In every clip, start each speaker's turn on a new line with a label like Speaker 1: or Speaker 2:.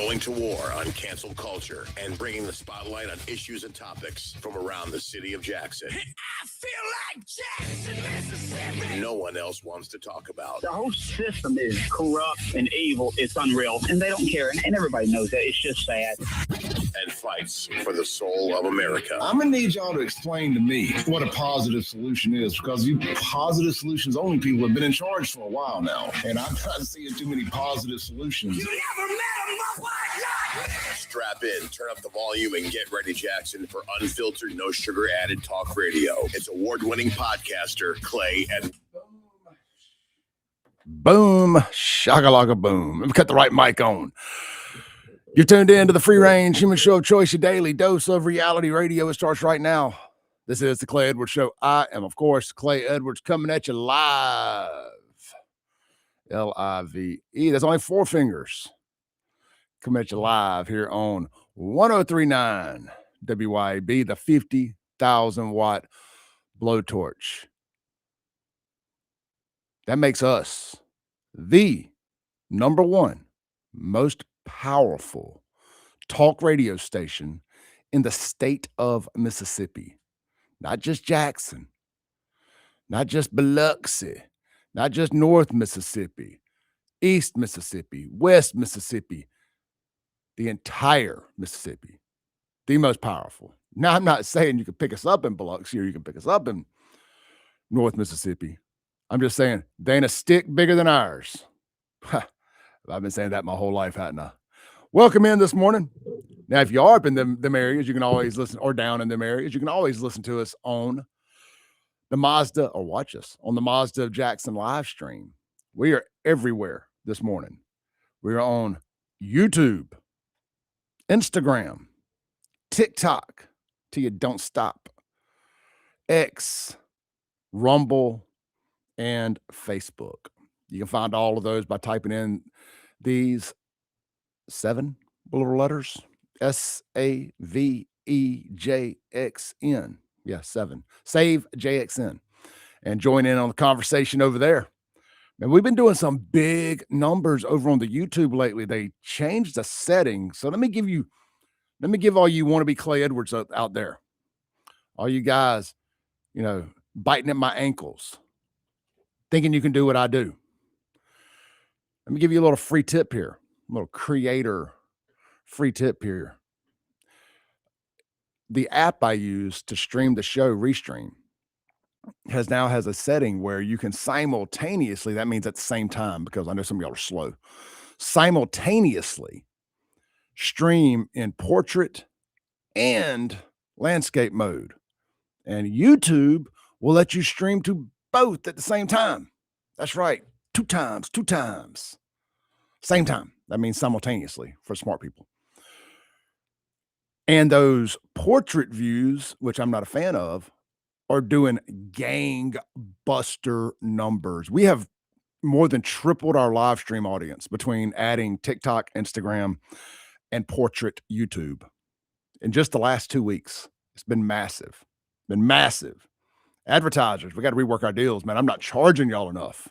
Speaker 1: Going to war on cancel culture and bringing the spotlight on issues and topics from around the city of Jackson.
Speaker 2: I feel like Jackson, Mississippi.
Speaker 1: No one else wants to talk about.
Speaker 3: The whole system is corrupt and evil. It's unreal, and they don't care, and everybody knows that. It's just sad.
Speaker 1: And fights for the soul of America.
Speaker 4: I'm going to need y'all to explain to me what a positive solution is, because you positive solutions only people have been in charge for a while now, and I'm not seeing too many positive solutions.
Speaker 2: You never met a motherfucker like me.
Speaker 1: Strap in, turn up the volume, and get ready, Jackson, for unfiltered, no sugar added talk radio. It's award-winning podcaster Clay and
Speaker 5: Boom, shakalaka boom. Let me cut the right mic on. You're tuned in to the free range human show of choice, your daily dose of reality radio. It starts right now. This is the Clay Edwards Show. I am, of course, Clay Edwards, coming at you live. L-I-V-E. There's only four fingers. Coming at you live here on 1039 WYAB, the 50,000 watt blowtorch. That makes us the number one most powerful talk radio station in the state of Mississippi. Not just Jackson, not just Biloxi, not just North Mississippi, East Mississippi, West Mississippi, the entire Mississippi, the most powerful. Now, I'm not saying you can pick us up in Biloxi or you can pick us up in North Mississippi. I'm just saying they ain't a stick bigger than ours. I've been saying that my whole life, hadn't I? Welcome in this morning. Now, if you are up in them areas, you can always listen, or down in them areas, you can always listen to us on the Mazda, or watch us on the Mazda of Jackson live stream. We are everywhere this morning. We are on YouTube, Instagram, TikTok, till you don't stop, X, Rumble, and Facebook. You can find all of those by typing in these 7 little letters, SAVEJXN. Yeah, 7. Save JXN. And join in on the conversation over there. And we've been doing some big numbers over on the YouTube lately. They changed the setting. So let me give all you want to be Clay Edwards out there. All you guys, biting at my ankles, thinking you can do what I do. Let me give you a little free tip here, a little creator free tip here. The app I use to stream the show, Restream, has a setting where you can simultaneously, that means at the same time, because I know some of y'all are slow, simultaneously stream in portrait and landscape mode. And YouTube will let you stream to both at the same time. That's right. Two times. Same time. That means simultaneously for smart people. And those portrait views, which I'm not a fan of, are doing gangbuster numbers. We have more than tripled our live stream audience between adding TikTok, Instagram, and portrait YouTube. In just the last 2 weeks, it's been massive. Advertisers, we got to rework our deals, man. I'm not charging y'all enough.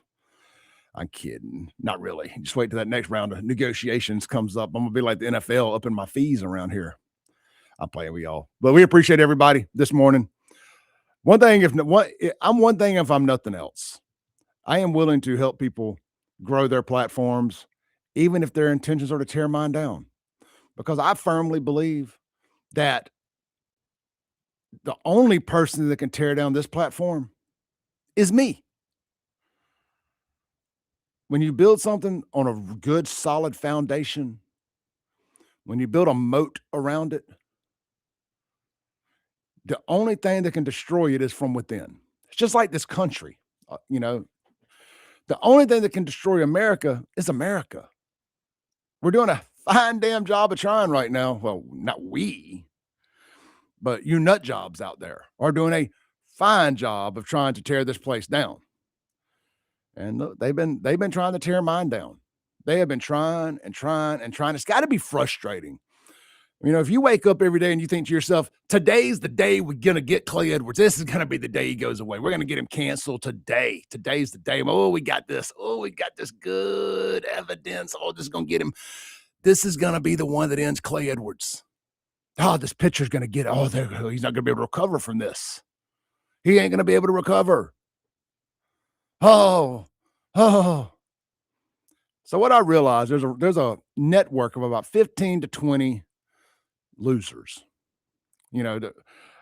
Speaker 5: I'm kidding. Not really. Just wait till that next round of negotiations comes up. I'm going to be like the NFL, upping my fees around here. I'm playing with y'all. But we appreciate everybody this morning. One thing if I'm nothing else, I am willing to help people grow their platforms, even if their intentions are to tear mine down. Because I firmly believe that the only person that can tear down this platform is me. When you build something on a good, solid foundation, when you build a moat around it, the only thing that can destroy it is from within. It's just like this country. The only thing that can destroy America is America. We're doing a fine damn job of trying right now. Well, not we, but you nut jobs out there are doing a fine job of trying to tear this place down. And look, they've been trying to tear mine down. They have been trying. It's got to be frustrating. If you wake up every day and you think to yourself, today's the day we're going to get Clay Edwards. This is going to be the day he goes away. We're going to get him canceled today. Today's the day. Oh, we got this. Oh, we got this good evidence. Oh, this is going to get him. this is going to be the one that ends Clay Edwards. Oh, this pitcher's going to get, he's not going to be able to recover from this. He ain't going to be able to recover. Oh. So what I realized, there's a network of about 15 to 20 losers.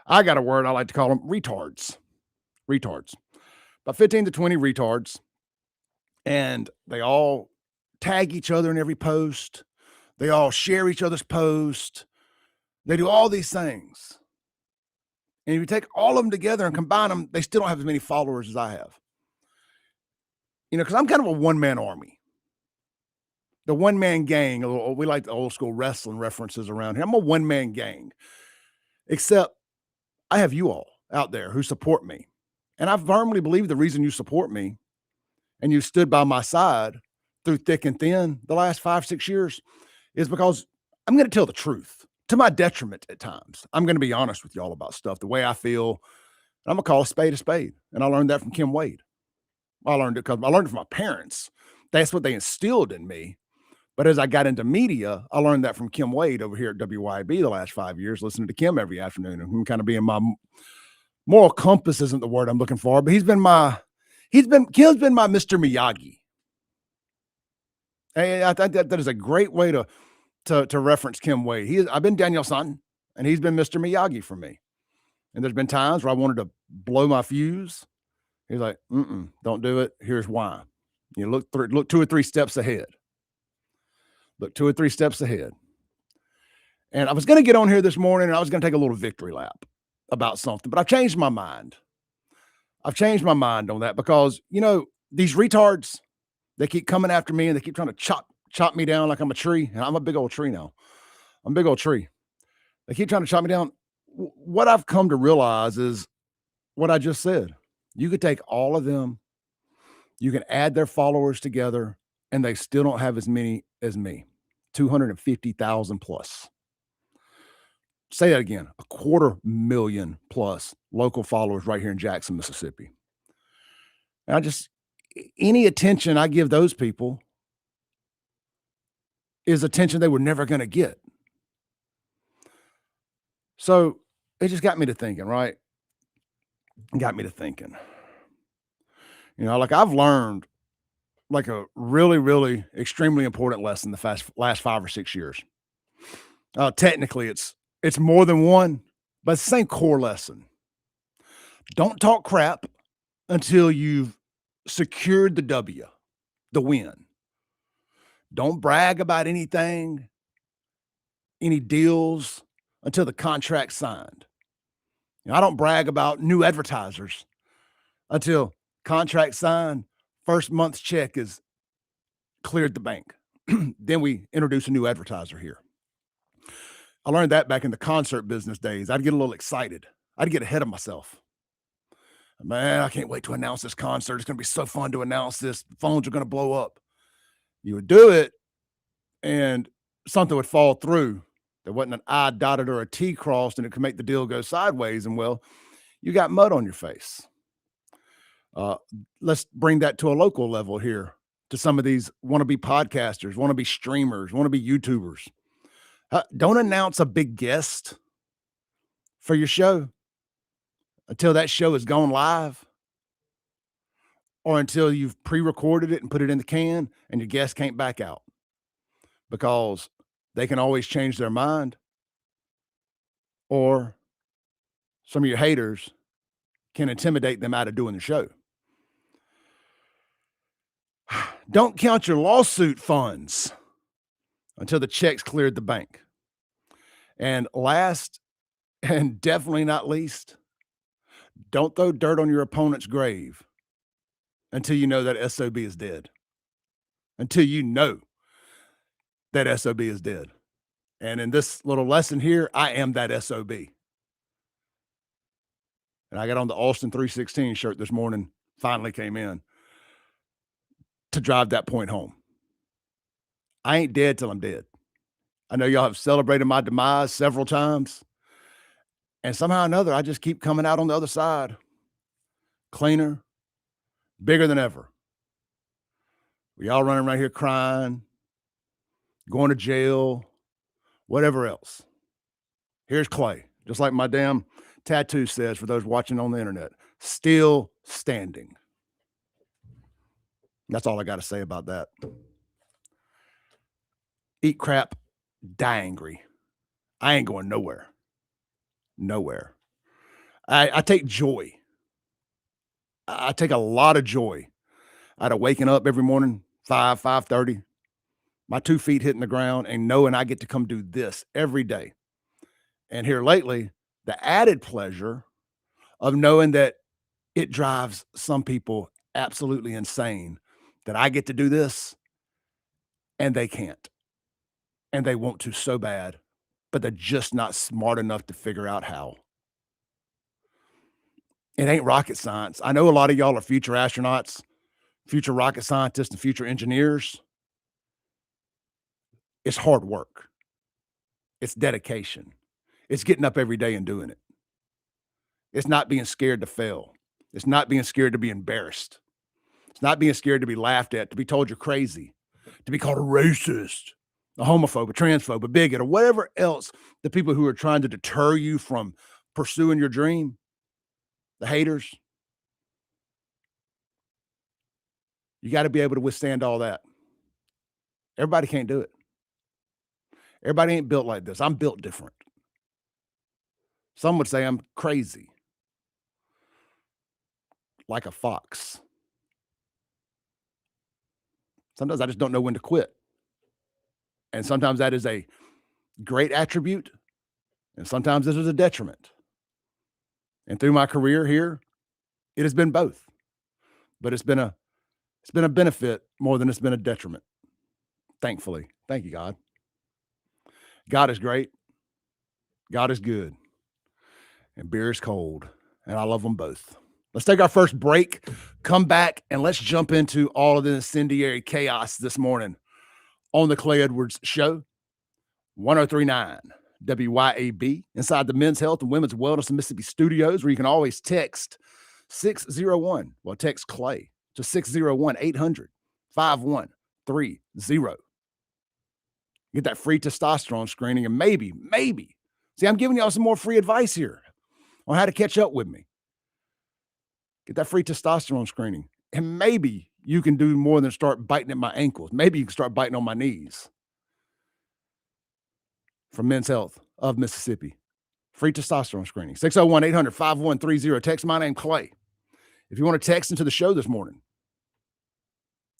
Speaker 5: I got a word I like to call them retards. About 15 to 20 retards. And they all tag each other in every post. They all share each other's post. They do all these things. And if you take all of them together and combine them, they still don't have as many followers as I have. Because I'm kind of a one-man army. The one-man gang. We like the old school wrestling references around here. I'm a one-man gang. Except I have you all out there who support me. And I firmly believe the reason you support me and you stood by my side through thick and thin the last 5-6 years is because I'm going to tell the truth to my detriment at times. I'm going to be honest with y'all about stuff, the way I feel. I'm going to call a spade a spade. And I learned that from Kim Wade. I learned it from my parents. That's what they instilled in me. But as I got into media, I learned that from Kim Wade over here at WYB the last 5 years, listening to Kim every afternoon and him kind of being my moral compass isn't the word I'm looking for, but Kim's been my Mr. Miyagi. And I think that is a great way to reference Kim Wade. I've been Daniel Sutton, and he's been Mr. Miyagi for me. And there's been times where I wanted to blow my fuse. He's like, don't do it. Here's why. Look 2 or 3 steps ahead. Look 2 or 3 steps ahead. And I was going to get on here this morning and I was going to take a little victory lap about something, but I've changed my mind. I've changed my mind on that because, these retards, they keep coming after me and they keep trying to chop me down like I'm a tree. And I'm a big old tree now. I'm a big old tree. They keep trying to chop me down. What I've come to realize is what I just said. You could take all of them, you can add their followers together, and they still don't have as many as me. 250,000 plus. Say that again, 250,000 plus local followers right here in Jackson, Mississippi. And any attention I give those people is attention they were never going to get. So it just got me to thinking, right? Got me to thinking. I've learned a really, really extremely important lesson the last 5 or 6 years. Technically, it's more than one, but it's the same core lesson. Don't talk crap until you've secured the W, the win. Don't brag about anything, any deals until the contract's signed. I don't brag about new advertisers until contract signed, first month's check is cleared the bank. Then we introduce a new advertiser here. I learned that back in the concert business days. I'd get a little excited. I'd get ahead of myself. Man, I can't wait to announce this concert. It's going to be so fun to announce this. The phones are going to blow up. You would do it, and something would fall through. There wasn't an I dotted or a T crossed, and it could make the deal go sideways. And, well, you got mud on your face. Let's bring that to a local level here to some of these wannabe podcasters, wannabe streamers, wannabe YouTubers. Don't announce a big guest for your show until that show has gone live or until you've pre-recorded it and put it in the can and your guest can't back out because they can always change their mind, or some of your haters can intimidate them out of doing the show. Don't count your lawsuit funds until the check's cleared the bank. And last and definitely not least, don't throw dirt on your opponent's grave until you know that SOB is dead. Until you know that SOB is dead. And in this little lesson here, I am that SOB. And I got on the Austin 316 shirt this morning, finally came in to drive that point home. I ain't dead till I'm dead. I know y'all have celebrated my demise several times. And somehow or another, I just keep coming out on the other side. Cleaner, bigger than ever. We all running around here crying, going to jail, whatever else. Here's Clay, just like my damn tattoo says for those watching on the internet, still standing. That's all I got to say about that. Eat crap, die angry. I ain't going nowhere. Nowhere. I take joy. I take a lot of joy out of waking up every morning, 5:30, my 2 feet hitting the ground and knowing I get to come do this every day. And here lately, the added pleasure of knowing that it drives some people absolutely insane that I get to do this and they can't. And they want to so bad, but they're just not smart enough to figure out how. It ain't rocket science. I know a lot of y'all are future astronauts, future rocket scientists, and future engineers. It's hard work. It's dedication. It's getting up every day and doing it. It's not being scared to fail. It's not being scared to be embarrassed. It's not being scared to be laughed at, to be told you're crazy, to be called a racist, a homophobe, a transphobe, a bigot, or whatever else the people who are trying to deter you from pursuing your dream, the haters. You got to be able to withstand all that. Everybody can't do it. Everybody ain't built like this. I'm built different. Some would say I'm crazy, like a fox. Sometimes I just don't know when to quit. And sometimes that is a great attribute, and sometimes it is a detriment. And through my career here, it has been both. But it's been a benefit more than it's been a detriment. Thankfully. Thank you, God. God is great. God is good. And beer is cold. And I love them both. Let's take our first break, come back, and let's jump into all of the incendiary chaos this morning on the Clay Edwards Show. 103.9 WYAB inside the Men's Health and Women's Wellness in Mississippi studios, where you can always text 601. Well, text Clay to 601-800-5130. Get that free testosterone screening, and maybe, see, I'm giving y'all some more free advice here on how to catch up with me. Get that free testosterone screening, and maybe you can do more than start biting at my ankles. Maybe you can start biting on my knees. From Men's Health of Mississippi. Free testosterone screening. 601-800-5130. Text my name, Clay. If you want to text into the show this morning,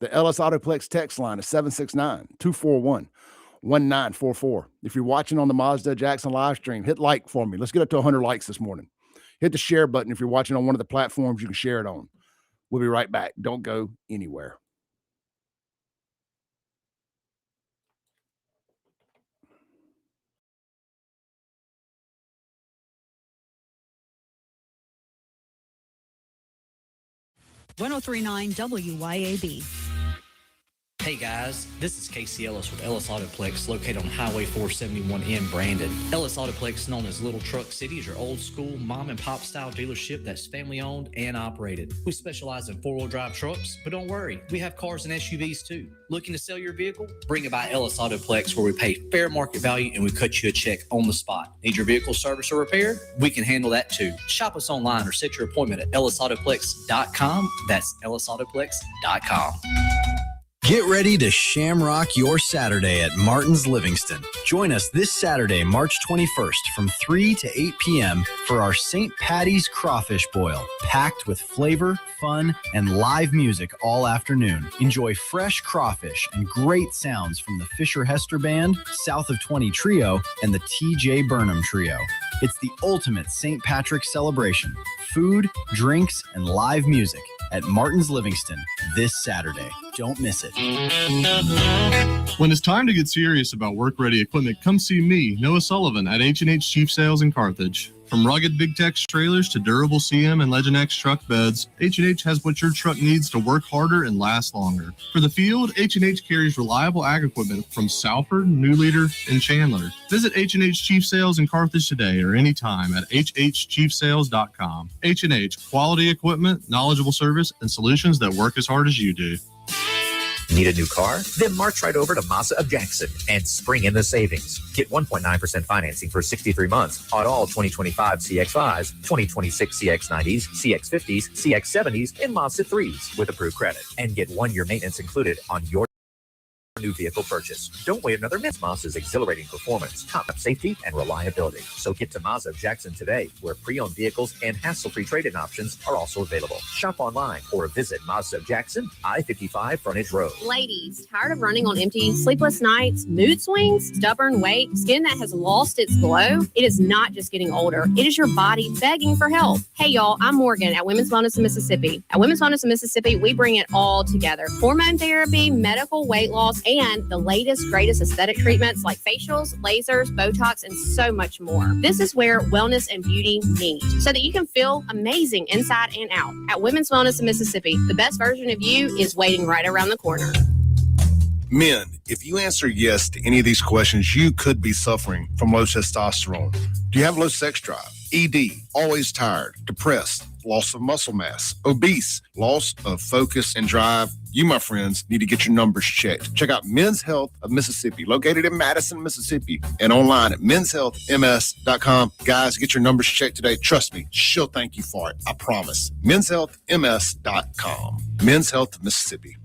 Speaker 5: the LS Autoplex text line is 769-241-1944. If you're watching on the Mazda Jackson live stream, hit like for me. Let's get up to 100 likes this morning. Hit the share button. If you're watching on one of the platforms you can share it on. We'll be right back. Don't go anywhere.
Speaker 6: .1039 WYAB.
Speaker 7: Hey guys, this is Casey Ellis with Ellis Autoplex, located on Highway 471 in Brandon. Ellis Autoplex, known as Little Truck City, is your old school mom and pop style dealership that's family owned and operated. We specialize in 4-wheel drive trucks, but don't worry, we have cars and SUVs too. Looking to sell your vehicle? Bring it by Ellis Autoplex, where we pay fair market value and we cut you a check on the spot. Need your vehicle serviced or repaired? We can handle that too. Shop us online or set your appointment at ellisautoplex.com. That's ellisautoplex.com.
Speaker 8: Get ready to shamrock your Saturday at Martin's Livingston. Join us this Saturday, March 21st from 3 to 8 p.m. for our St. Patty's Crawfish Boil, packed with flavor, fun, and live music all afternoon. Enjoy fresh crawfish and great sounds from the Fisher Hester Band, South of 20 Trio, and the T.J. Burnham Trio. It's the ultimate St. Patrick's celebration. Food, drinks, and live music at Martin's Livingston this Saturday. Don't miss it.
Speaker 9: When it's time to get serious about work-ready equipment, come see me, Noah Sullivan, at H&H Chief Sales in Carthage. From rugged Big Tex trailers to durable CM and Legend X truck beds, H&H has what your truck needs to work harder and last longer. For the field, H&H carries reliable ag equipment from Salford, New Leader, and Chandler. Visit H&H Chief Sales in Carthage today or anytime at hhchiefsales.com. H&H, quality equipment, knowledgeable service, and solutions that work as hard as you do.
Speaker 10: Need a new car? Then march right over to Mazda of Jackson and spring in the savings. Get 1.9% financing for 63 months on all 2025 CX-5s, 2026 CX-90s, CX-50s, CX-70s, and Mazda 3s with approved credit. And get 1-year maintenance included on your new vehicle purchase. Don't wait another minute. Mazda's exhilarating performance, top safety, and reliability. So get to Mazda of Jackson today, where pre-owned vehicles and hassle-free trade-in options are also available. Shop online or visit Mazda of Jackson, I-55 Frontage Road.
Speaker 11: Ladies, tired of running on empty, sleepless nights, mood swings, stubborn weight, skin that has lost its glow? It is not just getting older. It is your body begging for help. Hey, y'all, I'm Morgan at Women's Wellness in Mississippi. At Women's Wellness in Mississippi, we bring it all together. Hormone therapy, medical weight loss, and the latest, greatest aesthetic treatments like facials, lasers, Botox, and so much more. This is where wellness and beauty meet so that you can feel amazing inside and out. At Women's Wellness in Mississippi, the best version of you is waiting right around the corner.
Speaker 4: Men, if you answer yes to any of these questions, you could be suffering from low testosterone. Do you have low sex drive? ED, always tired, depressed, loss of muscle mass, obese, loss of focus and drive? You, my friends, need to get your numbers checked. Check out Men's Health of Mississippi, located in Madison, Mississippi, and online at menshealthms.com. Guys, get your numbers checked today. Trust me, she'll thank you for it. I promise. menshealthms.com. Men's Health of Mississippi.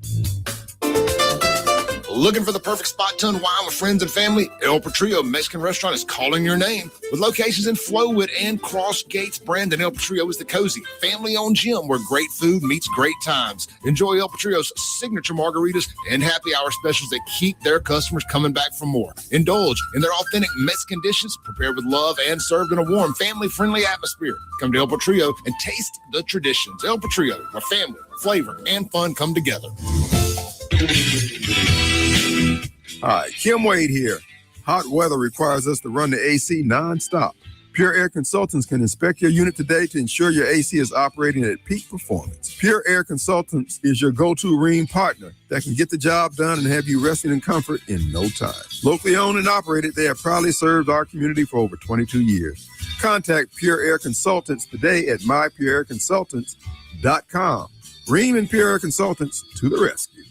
Speaker 4: Looking for the perfect spot to unwind with friends and family? El Patrio Mexican Restaurant is calling your name. With locations in Flowood and Cross Gates, Brandon, El Patrio is the cozy, family-owned gym where great food meets great times. Enjoy El Patrio's signature margaritas and happy hour specials that keep their customers coming back for more. Indulge in their authentic Mexican dishes prepared with love and served in a warm, family-friendly atmosphere. Come to El Patrio and taste the traditions. El Patrio, where family, flavor, and fun come together.
Speaker 12: Hi, Kim Wade here. Hot weather requires us to run the AC nonstop. Pure Air Consultants can inspect your unit today to ensure your AC is operating at peak performance. Pure Air Consultants is your go-to Rheem partner that can get the job done and have you resting in comfort in no time. Locally owned and operated, they have proudly served our community for over 22 years. Contact Pure Air Consultants today at mypureairconsultants.com. Rheem and Pure Air Consultants to the rescue.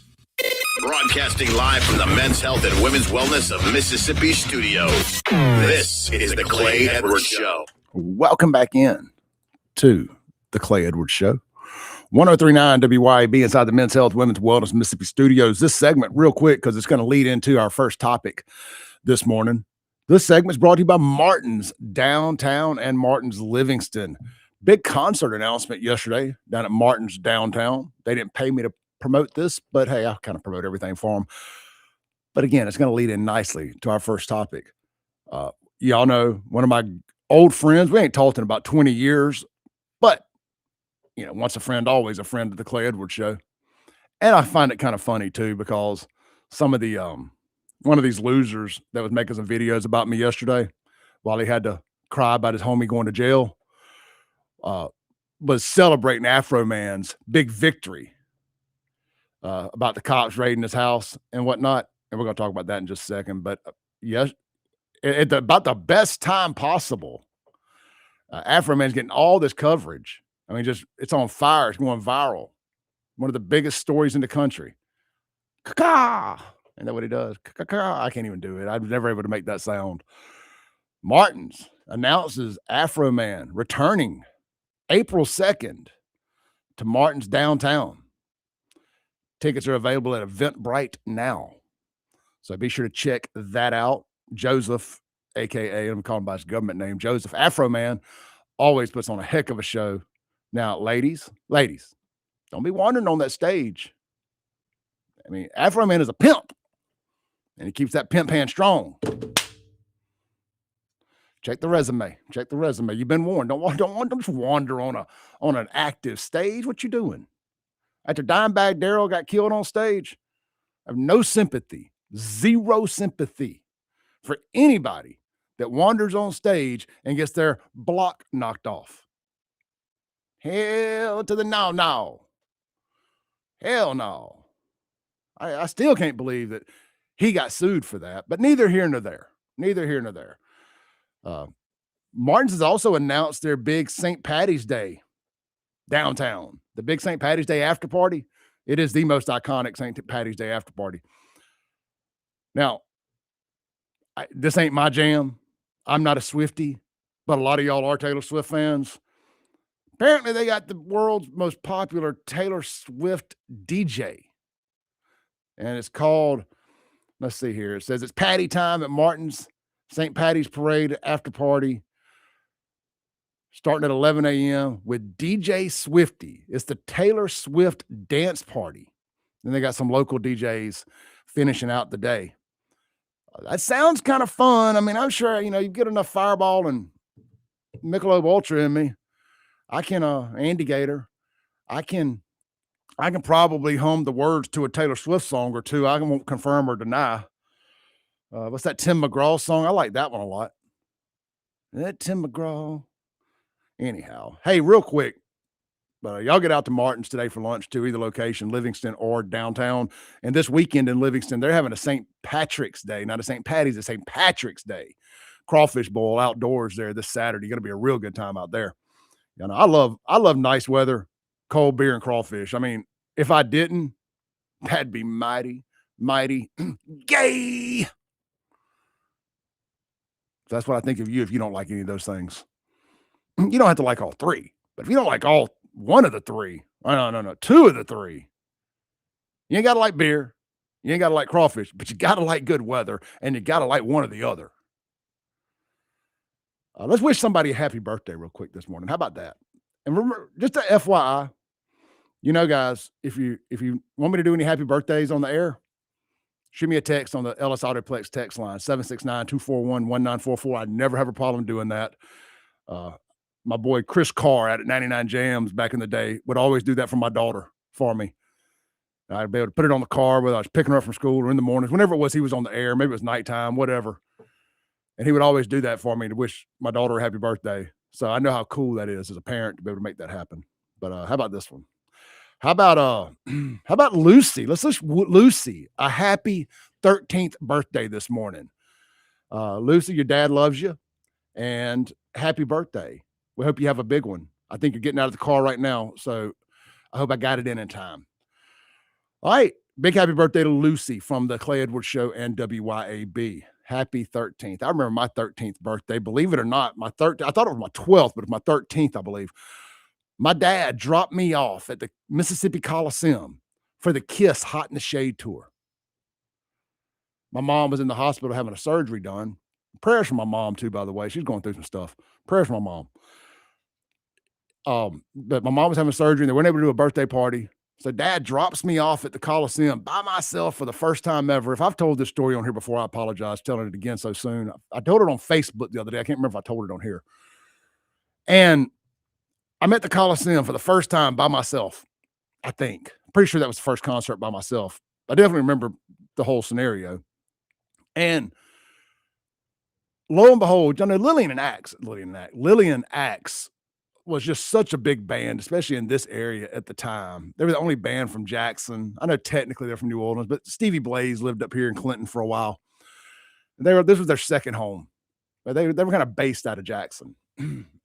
Speaker 1: Broadcasting live from the Men's Health and Women's Wellness of Mississippi studio. This is the Clay Edwards Show.
Speaker 5: Welcome back in to the Clay Edwards Show. 103.9 WYAB inside the Men's Health, Women's Wellness Mississippi studios. This segment, real quick, because it's going to lead into our first topic this morning. This segment is brought to you by Martin's Downtown and Martin's Livingston. Big concert announcement yesterday down at Martin's Downtown. They didn't pay me to promote this, but hey, I'll kind of promote everything for them. But again, it's going to lead in nicely to our first topic. Y'all know one of my old friends. We ain't talked in about 20 years, but you know, once a friend, always a friend of the Clay Edwards Show. And I find it kind of funny too, because some of the one of these losers that was making some videos about me yesterday while he had to cry about his homie going to jail was celebrating Afro Man's big victory about the cops raiding his house and whatnot. And we're going to talk about that in just a second. But yes, at about the best time possible, Afro Man's getting all this coverage. I mean, just it's on fire. It's going viral. One of the biggest stories in the country. Ka-ka! Isn't that what he does? Ka-ka! I can't even do it. I was never able to make that sound. Martin's announces Afro Man returning April 2nd to Martin's Downtown. Tickets are available at Eventbrite now. So be sure to check that out. Joseph, a.k.a. I'm calling by his government name, Joseph Afro Man, always puts on a heck of a show. Now, ladies, don't be wandering on that stage. I mean, Afro Man is a pimp, and he keeps that pimp hand strong. Check the resume. You've been warned. Don't just wander on an active stage. What you doing? After Dimebag Darrell got killed on stage, I have no sympathy, zero sympathy for anybody that wanders on stage and gets their block knocked off. Hell to the no. Hell no. I still can't believe that he got sued for that, but neither here nor there. Martin's has also announced their big St. Patty's Day downtown. The big St. Patty's Day after party It is the most iconic St. Patty's Day after party. Now, this ain't my jam. I'm not a Swiftie, but a lot of y'all are Taylor Swift fans. Apparently, they got the world's most popular Taylor Swift DJ. And it's called, let's see here. It says it's Patty time at Martin's St. Patty's Parade after party, starting at 11 a.m. with DJ Swiftie. It's the Taylor Swift dance party. Then they got some local DJs finishing out the day. That sounds kind of fun. I mean, I'm sure, you get enough Fireball and Michelob Ultra in me. I can, Andy Gator. I can probably hum the words to a Taylor Swift song or two. I won't confirm or deny. What's that Tim McGraw song? I like that one a lot. That Tim McGraw. Anyhow, hey, real quick, y'all get out to Martin's today for lunch to either location, Livingston or downtown. And this weekend in Livingston, they're having a St. Patrick's Day, not a St. Patty's, a St. Patrick's Day crawfish bowl outdoors there this Saturday. Going to be a real good time out there. I love nice weather, cold beer, and crawfish. I mean, if I didn't, that'd be mighty, mighty gay. That's what I think of you if you don't like any of those things. You don't have to like all three, but if you don't like all one of the three, no, two of the three, you ain't got to like beer, you ain't got to like crawfish, but you got to like good weather, and you got to like one or the other. Let's wish somebody a happy birthday real quick this morning. How about that? And remember, just a FYI, guys, if you want me to do any happy birthdays on the air, shoot me a text on the Ellis Autoplex text line, 769-241-1944. I never have a problem doing that. My boy Chris Carr out at 99 Jams back in the day would always do that for my daughter for me. I'd be able to put it on the car whether I was picking her up from school or in the mornings, whenever it was he was on the air, maybe it was nighttime, whatever. And he would always do that for me to wish my daughter a happy birthday. So I know how cool that is as a parent to be able to make that happen. But how about this one? How about Lucy? Let's wish Lucy a happy 13th birthday this morning. Lucy, your dad loves you, and happy birthday. We hope you have a big one. I think you're getting out of the car right now, so I hope I got it in time. All right, big happy birthday to Lucy from the Clay Edwards Show and WYAB. Happy 13th. I remember my 13th birthday. Believe it or not, I thought it was my 12th, but it's my 13th, I believe. My dad dropped me off at the Mississippi Coliseum for the Kiss Hot in the Shade tour. My mom was in the hospital having a surgery done. Prayers for my mom, too, by the way. She's going through some stuff. Prayers for my mom. But my mom was having surgery, and they weren't able to do a birthday party. So Dad drops me off at the Coliseum by myself for the first time ever. If I've told this story on here before, I apologize telling it again so soon. I told it on Facebook the other day. I can't remember if I told it on here. And I'm at the Coliseum for the first time by myself, I think. I'm pretty sure that was the first concert by myself. I definitely remember the whole scenario. And lo and behold, Lillian Axe was just such a big band, especially in this area at the time. They were the only band from Jackson. I know technically they're from New Orleans, but Stevie Blaze lived up here in Clinton for a while. This was their second home. But they were kind of based out of Jackson.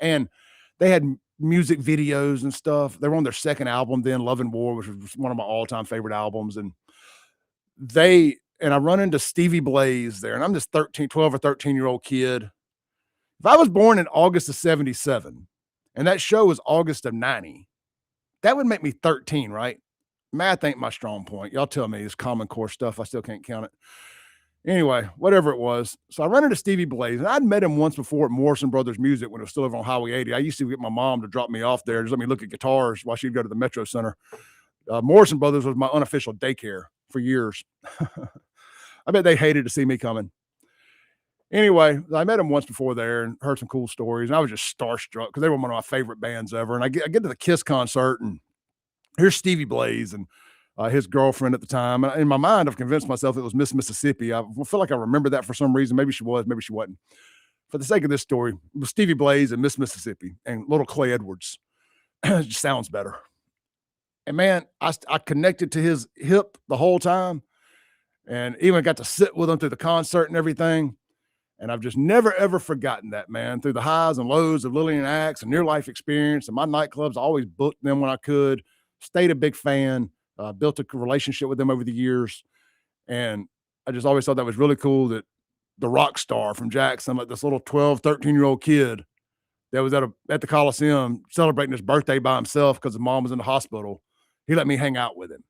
Speaker 5: And they had music videos and stuff. They were on their second album then, Love and War, which was one of my all-time favorite albums. And I run into Stevie Blaze there, and I'm this 12 or 13-year-old kid. If I was born in August of 77, and that show was August of 90, that would make me 13, right? Math ain't my strong point. Y'all tell me it's Common Core stuff. I still can't count it. Anyway, whatever it was. So I run into Stevie Blaze, and I'd met him once before at Morrison Brothers Music when it was still over on Highway 80. I used to get my mom to drop me off there, just let me look at guitars while she'd go to the Metro Center. Morrison Brothers was my unofficial daycare for years. I bet they hated to see me coming. Anyway, I met him once before there and heard some cool stories. And I was just starstruck because they were one of my favorite bands ever. And I get to the Kiss concert, and here's Stevie Blaze and his girlfriend at the time. And in my mind, I've convinced myself it was Miss Mississippi. I feel like I remember that for some reason. Maybe she was, maybe she wasn't. For the sake of this story, it was Stevie Blaze and Miss Mississippi and little Clay Edwards. It just sounds better. And man, I connected to his hip the whole time, and even got to sit with him through the concert and everything. And I've just never, ever forgotten that, man. Through the highs and lows of Lillian Axe and near life experience and my nightclubs, I always booked them when I could. Stayed a big fan. built a relationship with them over the years. And I just always thought that was really cool that the rock star from Jackson, like this little 12, 13-year-old kid that was at the Coliseum celebrating his birthday by himself because his mom was in the hospital, he let me hang out with him.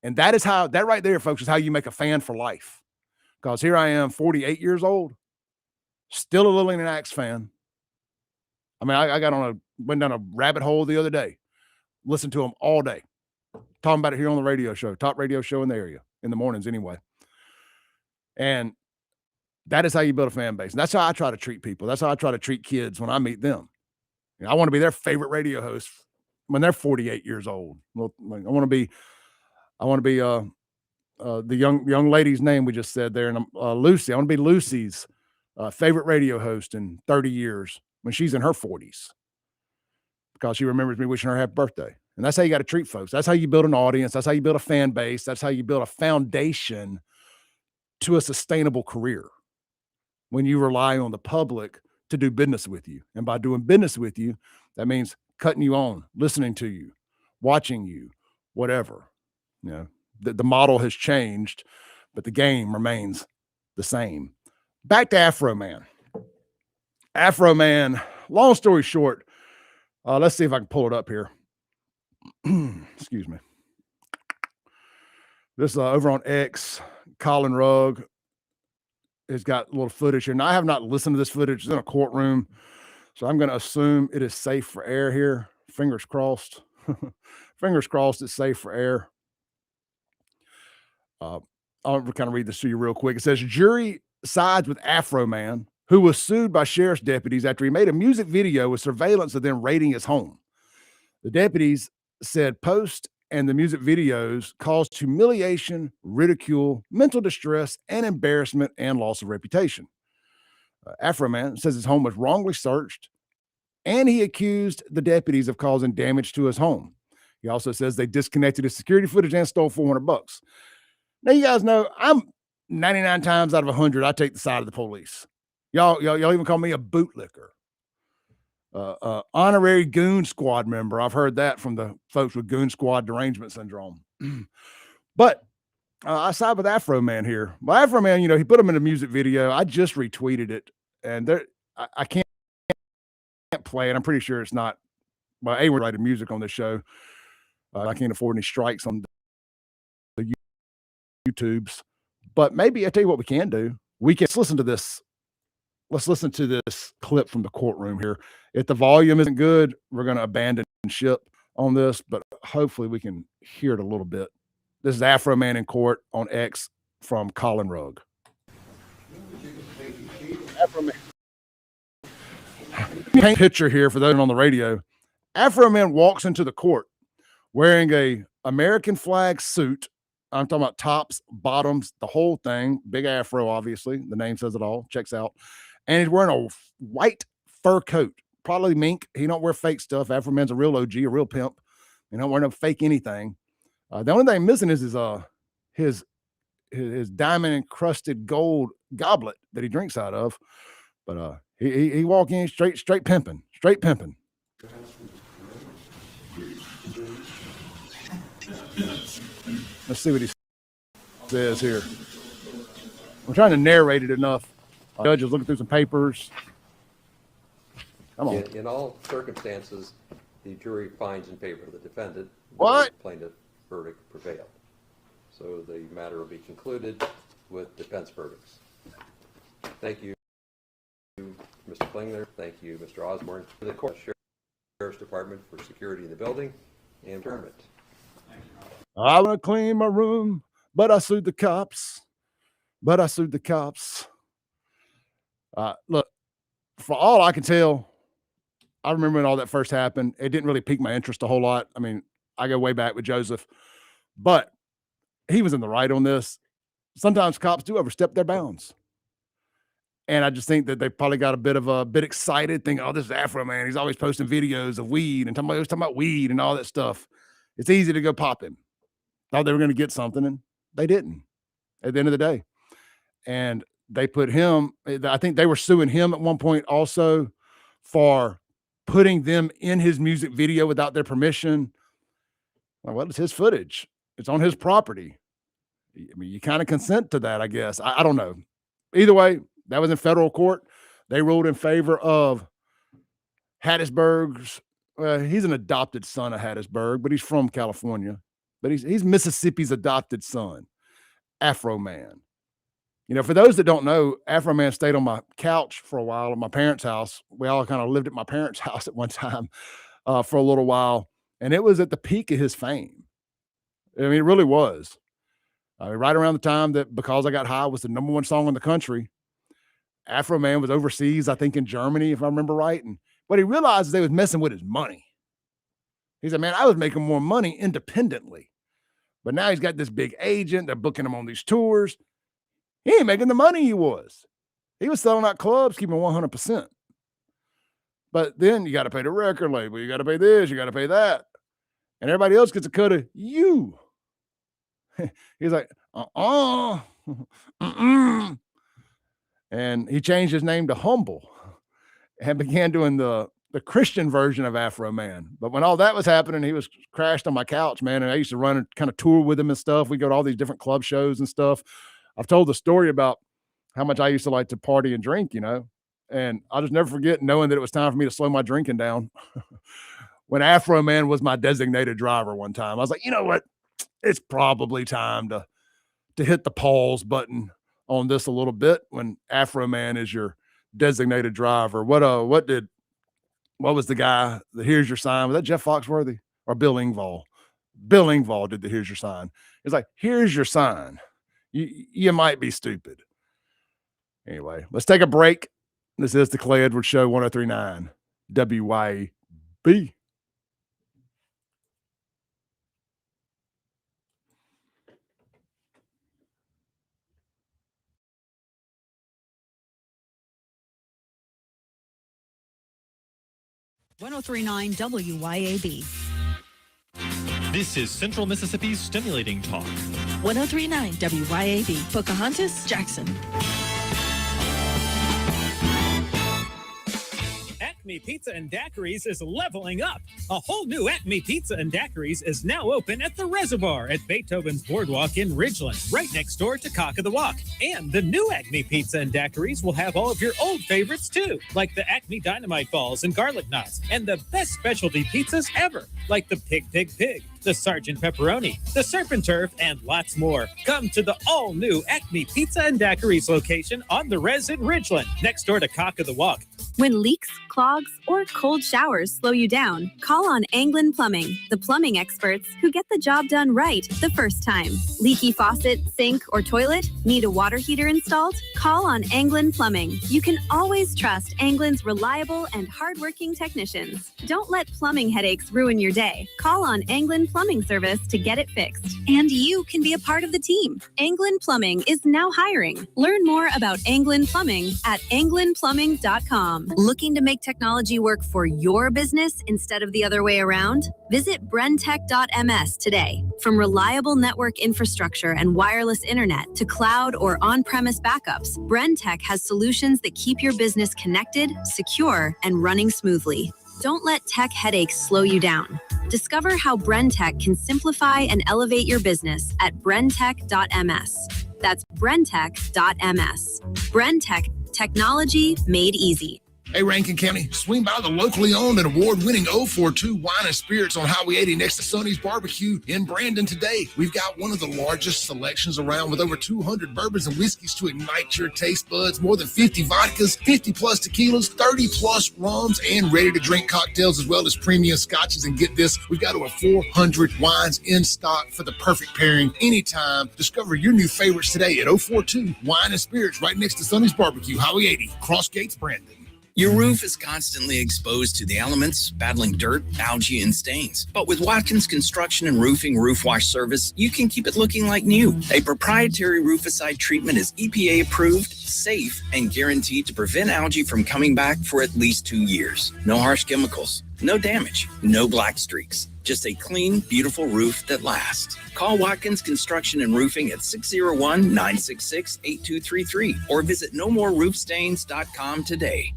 Speaker 5: And that right there, folks, is how you make a fan for life. Because here I am, 48 years old, still a Lily and Axe fan. I mean, I went down a rabbit hole the other day, listened to them all day, talking about it here on the radio show, top radio show in the area, in the mornings anyway. And that is how you build a fan base. And that's how I try to treat people. That's how I try to treat kids when I meet them. I want to be their favorite radio host when they're 48 years old. Well, I want to be the young lady's name we just said there, and Lucy. I want to be Lucy's favorite radio host in 30 years when she's in her 40s, because she remembers me wishing her happy birthday. And that's how you got to treat folks. That's how you build an audience. That's how you build a fan base. That's how you build a foundation to a sustainable career, when you rely on the public to do business with you. And by doing business with you, that means cutting you on, listening to you, watching you, whatever. The model has changed, but the game remains the same. Back to Afro Man. Afro Man, long story short, let's see if I can pull it up here. Excuse me. This over on X, Colin Rugg has got a little footage here. Now, I have not listened to this footage. It's in a courtroom, so I'm going to assume it is safe for air here. Fingers crossed. Fingers crossed it's safe for air. I'll kind of read this to you real quick. It says, jury sides with Afro Man, who was sued by sheriff's deputies after he made a music video with surveillance of them raiding his home. The deputies said post and the music videos caused humiliation, ridicule, mental distress, and embarrassment, and loss of reputation. Afro Man says his home was wrongly searched, and he accused the deputies of causing damage to his home. He also says they disconnected his security footage and stole $400. Now, you guys know I'm 99 times out of 100, I take the side of the police. Y'all even call me a bootlicker. Honorary goon squad member. I've heard that from the folks with goon squad derangement syndrome. But I side with Afro Man here. Well, Afro Man, he put him in a music video. I just retweeted it, and I can't play it. I'm pretty sure it's not. Well, we're writing music on this show. I can't afford any strikes on the YouTubes. But maybe I tell you what we can do. Let's listen to this. Let's listen to this clip from the courtroom here. If the volume isn't good, we're going to abandon ship on this, but hopefully we can hear it a little bit. This is Afro Man in court on X from Colin Rugg. Afro Man. Paint picture here for those on the radio. Afro Man walks into the court wearing a American flag suit. I'm talking about tops, bottoms, the whole thing. Big afro, obviously. The name says it all. Checks out. And he's wearing a white fur coat, probably mink. He don't wear fake stuff. Afro Man's a real OG, a real pimp. He don't wear no fake anything. The only thing missing is his diamond encrusted gold goblet that he drinks out of. But he walk in straight pimping, Let's see what he says here. I'm trying to narrate it enough. The judge is looking through some papers. Come on.
Speaker 13: In all circumstances, the jury finds in favor of the defendant.
Speaker 5: What?
Speaker 13: The plaintiff verdict prevailed. So the matter will be concluded with defense verdicts. Thank you, Mr. Klingler. Thank you, Mr. Osborne. For the court, Sheriff's Department for security in the building and permit.
Speaker 5: I want to clean my room, but I sued the cops. Look, for all I can tell, I remember when all that first happened. It didn't really pique my interest a whole lot. I mean, I go way back with Joseph, but he was in the right on this. Sometimes cops do overstep their bounds. And I just think that they probably got a bit excited, thinking, oh, this is Afro Man. He's always posting videos of weed and talking about weed and all that stuff. It's easy to go pop him. Thought they were going to get something, and they didn't at the end of the day. And they put him, I think they were suing him at one point also for putting them in his music video without their permission. Well, it's his footage. it's on his property. I mean, you kind of consent to that, I guess. I don't know. Either way, that was in federal court. They ruled in favor of Hattiesburg's. He's an adopted son of Hattiesburg, but he's from California. But he's Mississippi's adopted son, Afro Man. You know, for those that don't know, Afro Man stayed on my couch for a while at my parents' house. We all kind of lived at my parents' house at one time for a little while, and it was at the peak of his fame. I mean, it really was. Right around the time that Because I Got High was the number one song in the country, Afro Man was overseas, I think in Germany, if I remember right. And what he realized is they was messing with his money. He said, man, I was making more money independently. But now he's got this big agent. They're booking him on these tours. He ain't making the money he was. He was selling out clubs, keeping 100%. But then you got to pay the record label. You got to pay this. You got to pay that. And everybody else gets a cut of you. He's like, And he changed his name to Humble and began doing the Christian version of Afro Man. But when all that was happening, he was crashed on my couch, man. And I used to run and kind of tour with him and stuff. We go to all these different club shows and stuff. I've told the story about how much I used to like to party and drink, you know, and I'll just never forget knowing that it was time for me to slow my drinking down. When Afro Man was my designated driver one time, I was like, you know what? It's probably time to hit the pause button on this a little bit when Afro Man is your designated driver. What was the guy, the Here's Your Sign? Was that Jeff Foxworthy or Bill Engvall? Bill Engvall did the Here's Your Sign. It's like, here's your sign. You might be stupid. Anyway, let's take a break. This is the Clay Edwards Show, 103.9 WYAB.
Speaker 6: .1039 WYAB.
Speaker 14: This is Central Mississippi's Stimulating Talk.
Speaker 15: 1039 WYAB. Pocahontas, Jackson.
Speaker 16: Acme Pizza and Daiquiris is leveling up. A whole new Acme Pizza and Daiquiris is now open at the Reservoir at Beethoven's Boardwalk in Ridgeland, right next door to Cock of the Walk. And the new Acme Pizza and Daiquiris will have all of your old favorites too, like the Acme Dynamite Balls and Garlic Knots, and the best specialty pizzas ever, like the Pig, the Sergeant Pepperoni, the Serpent Turf, and lots more. Come to the all-new Acme Pizza and Daiquiris location on the Res in Ridgeland, next door to Cock of the Walk.
Speaker 17: When leaks, clogs, or cold showers slow you down, call on Anglin Plumbing, the plumbing experts who get the job done right the first time. Leaky faucet, sink, or toilet? Need a water heater installed? Call on Anglin Plumbing. You can always trust Anglin's reliable and hardworking technicians. Don't let plumbing headaches ruin your day. Call on Anglin Plumbing Service to get it fixed. And you can be a part of the team. Anglin Plumbing is now hiring. Learn more about Anglin Plumbing at anglinplumbing.com. Looking to make technology work for your business instead of the other way around? Visit brentech.ms today. From reliable network infrastructure and wireless internet to cloud or on-premise backups, Brentech has solutions that keep your business connected, secure, and running smoothly. Don't let tech headaches slow you down. Discover how Brentech can simplify and elevate your business at brentech.ms. That's brentech.ms. Brentech, technology made easy.
Speaker 4: Hey, Rankin County, swing by the locally owned and award-winning 042 Wine and Spirits on Highway 80 next to Sonny's Barbecue in Brandon today. We've got one of the largest selections around with over 200 bourbons and whiskeys to ignite your taste buds, more than 50 vodkas, 50-plus tequilas, 30-plus rums, and ready-to-drink cocktails, as well as premium scotches. And get this, we've got over 400 wines in stock for the perfect pairing anytime. Discover your new favorites today at 042 Wine and Spirits right next to Sonny's Barbecue, Highway 80, Cross Gates, Brandon.
Speaker 18: Your roof is constantly exposed to the elements, battling dirt, algae, and stains. But with Watkins Construction and Roofing Roof Wash Service, you can keep it looking like new. A proprietary rooficide treatment is EPA approved, safe, and guaranteed to prevent algae from coming back for at least 2 years. No harsh chemicals, no damage, no black streaks. Just a clean, beautiful roof that lasts. Call Watkins Construction and Roofing at 601-966-8233 or visit nomoreroofstains.com today.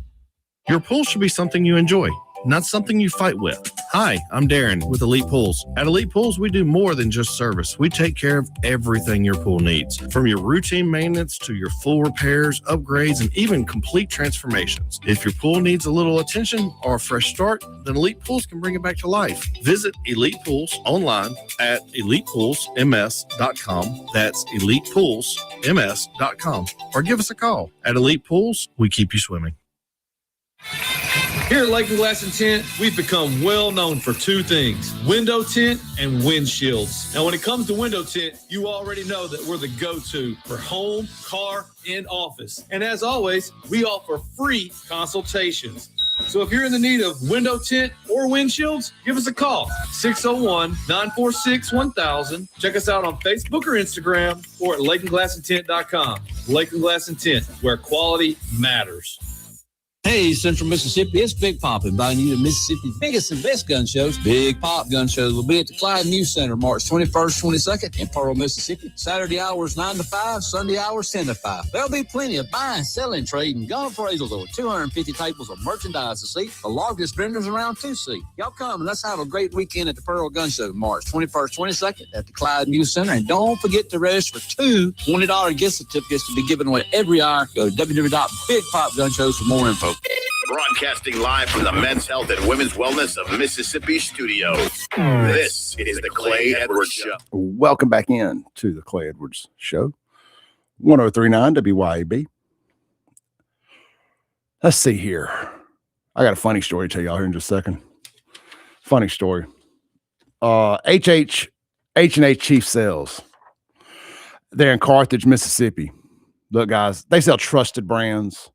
Speaker 9: Your pool should be something you enjoy.
Speaker 19: not something you fight with. Hi, I'm Darren with Elite Pools. At Elite Pools, we do more than just service. We take care of everything your pool needs, from your routine maintenance to your full repairs, upgrades, and even complete transformations. If your pool needs a little attention or a fresh start, then Elite Pools can bring it back to life. Visit Elite Pools online at elitepoolsms.com. That's elitepoolsms.com. Or give us a call. At Elite Pools, we keep you swimming.
Speaker 20: Here at Lake and Glass and Tint, we've become well known for two things: window tint and windshields. Now, when it comes to window tint, you already know that we're the go-to for home, car, and office. And as always, we offer free consultations. So if you're in the need of window tint or windshields, give us a call, 601-946-1000. Check us out on Facebook or Instagram or at lakeandglassandtint.com. Lake and Glass and Tint, where quality matters.
Speaker 21: Hey, Central Mississippi, it's Big Pop inviting you to Mississippi's biggest and best gun shows. Big Pop Gun Shows will be at the Clyde News Center March 21st, 22nd in Pearl, Mississippi. Saturday hours 9 to 5, Sunday hours 10 to 5. There'll be plenty of buying, selling, trading, gun appraisals, over 250 tables of merchandise to see. The largest vendors around to see. Y'all come and let's have a great weekend at the Pearl Gun Show March 21st, 22nd at the Clyde News Center. And don't forget to register for two $20 gift certificates to be given away every hour. Go to www.bigpopgunshows for more info.
Speaker 1: Broadcasting live from the Men's Health and Women's Wellness of Mississippi studio. This is the Clay Edwards Show.
Speaker 5: Welcome back in to the Clay Edwards Show. 1039 WYAB. Let's see here. I got a funny story to tell y'all here in just a second. Funny story. H&H Chief Sales. They're in Carthage, Mississippi. Look, guys, they sell trusted brands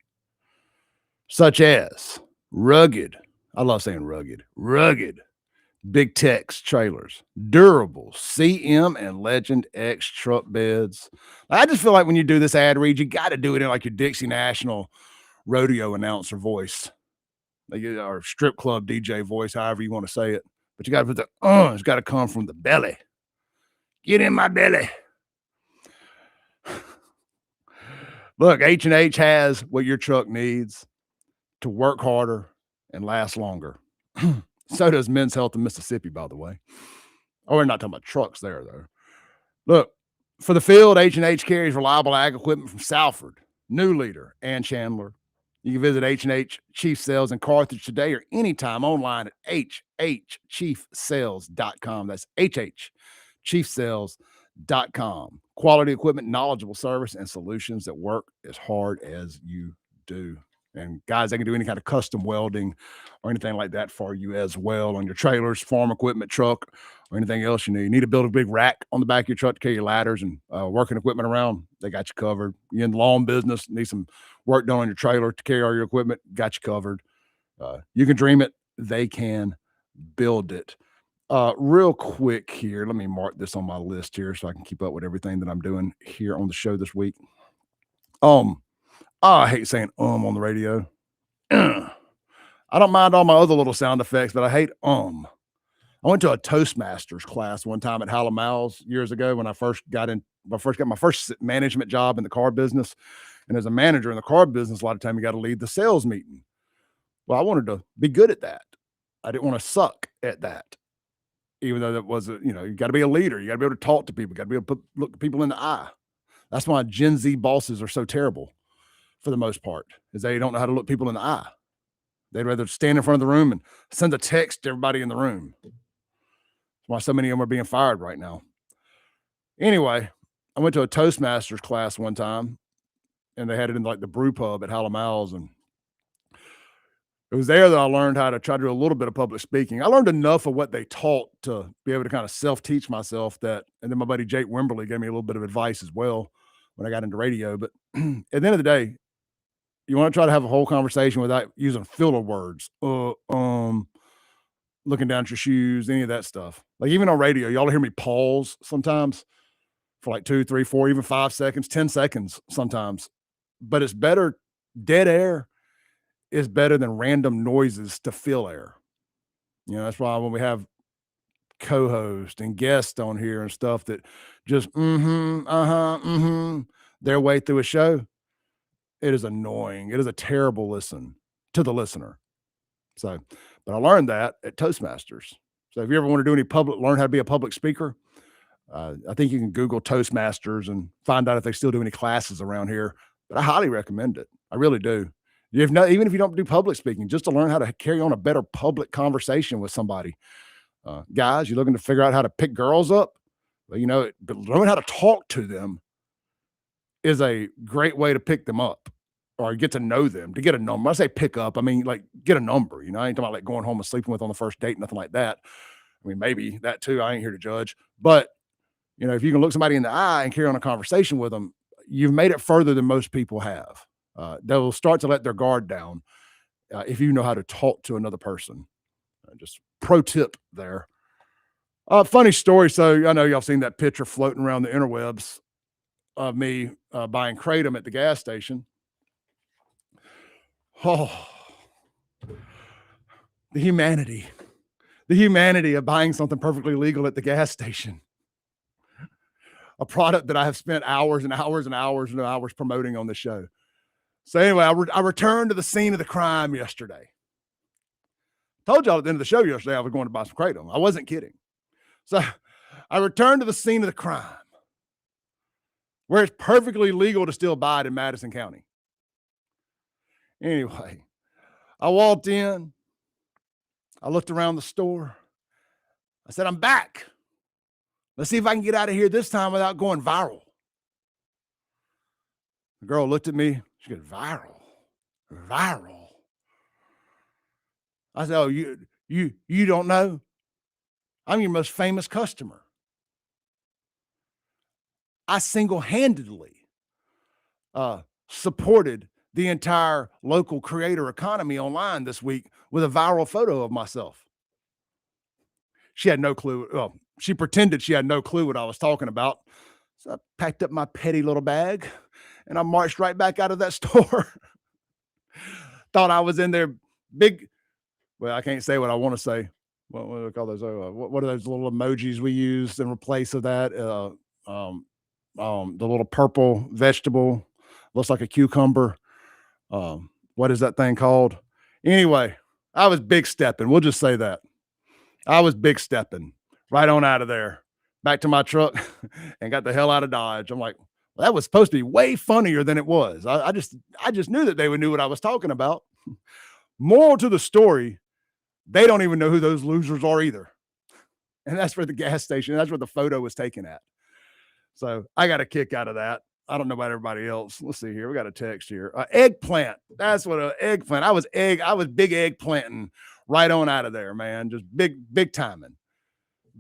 Speaker 5: such as rugged, I love saying rugged, Big Tex trailers, durable CM and Legend X truck beds. I just feel like when you do this ad read, you got to do it in like your Dixie National rodeo announcer voice, like or strip club DJ voice, however you want to say it. But you got to put the it's got to come from the belly. Get in my belly. Look, H&H has what your truck needs to work harder and last longer. So does Men's Health in Mississippi, by the way. Oh, we're not talking about trucks there, though. Look, for the field, H&H carries reliable ag equipment from Salford, New Leader, and Chandler. You can visit H&H Chief Sales in Carthage today or anytime online at hhchiefsales.com. That's hhchiefsales.com. Quality equipment, knowledgeable service, and solutions that work as hard as you do. And guys, they can do any kind of custom welding or anything like that for you as well on your trailers, farm equipment, truck, or anything else you need. You need to build a big rack on the back of your truck to carry your ladders and working equipment around. They got you covered. You're in the lawn business, need some work done on your trailer to carry all your equipment, got you covered. You can dream it. They can build it. Real quick here, let me mark this on my list here so I can keep up with everything that I'm doing here on the show this week. I hate saying on the radio. I don't mind all my other little sound effects, but I hate I went to a Toastmasters class one time at Hallamals years ago when I first got my first management job in the car business. And as a manager in the car business, a lot of time you got to lead the sales meeting. Well, I wanted to be good at that. I didn't want to suck at that. Even though that was, you got to be a leader. You got to be able to talk to people. You got to be able to look people in the eye. That's why Gen Z bosses are so terrible for the most part, is they don't know how to look people in the eye. They'd rather stand in front of the room and send a text to everybody in the room. That's why so many of them are being fired right now. Anyway, I went to a Toastmasters class one time, and they had it in like the brew pub at Hallamals, and it was there that I learned how to try to do a little bit of public speaking. I learned enough of what they taught to be able to kind of self-teach myself that, and then my buddy Jake Wimberly gave me a little bit of advice as well when I got into radio. But at the end of the day, you want to try to have a whole conversation without using filler words, looking down at your shoes, any of that stuff. Like even on radio, y'all hear me pause sometimes for like 2, 3, 4, even 5 seconds, 10 seconds sometimes. But it's better, dead air is better than random noises to fill air. That's why when we have co-host and guests on here and stuff that just their way through a show, it is annoying. It is a terrible listen to the listener. So, but I learned that at Toastmasters. So if you ever want to do any learn how to be a public speaker, I think you can Google Toastmasters and find out if they still do any classes around here. But I highly recommend it. I really do. Even if you don't do public speaking, just to learn how to carry on a better public conversation with somebody. Guys, you're looking to figure out how to pick girls up? Well, but learn how to talk to them is a great way to pick them up or get to know them, to get a number. When I say pick up, I mean, like, get a number. I ain't talking about like going home and sleeping with on the first date, nothing like that. I mean, maybe that too. I ain't here to judge. But, if you can look somebody in the eye and carry on a conversation with them, you've made it further than most people have. They'll start to let their guard down if you know how to talk to another person. Just pro tip there. Funny story. So I know y'all seen that picture floating around the interwebs of me buying Kratom at the gas station. Oh, the humanity of buying something perfectly legal at the gas station. A product that I have spent hours and hours and hours and hours promoting on the show. So anyway, I returned to the scene of the crime yesterday. Told y'all at the end of the show yesterday I was going to buy some Kratom. I wasn't kidding. So I returned to the scene of the crime where it's perfectly legal to still buy it in Madison County. Anyway, I walked in. I looked around the store. I said, I'm back. Let's see if I can get out of here this time without going viral. The girl looked at me. She goes, viral. I said, oh, you don't know? I'm your most famous customer. I single-handedly supported the entire local creator economy online this week with a viral photo of myself. She had no clue. Well, she pretended she had no clue what I was talking about. So I packed up my petty little bag and I marched right back out of that store. Thought I was in there big. Well, I can't say what I want to say. What do we call those? What are those little emojis we use in replace of that? The little purple vegetable looks like a cucumber. What is that thing called? Anyway, I was big stepping. We'll just say that. I was big stepping right on out of there, back to my truck and got the hell out of Dodge. I'm like, well, that was supposed to be way funnier than it was. I just knew that they would knew what I was talking about. Moral to the story, they don't even know who those losers are either. And that's where the gas station, that's where the photo was taken at. So I got a kick out of that. I don't know about everybody else. Let's see here. We got a text here. Eggplant. That's what an eggplant. I was big eggplanting right on out of there, man. Just big timing.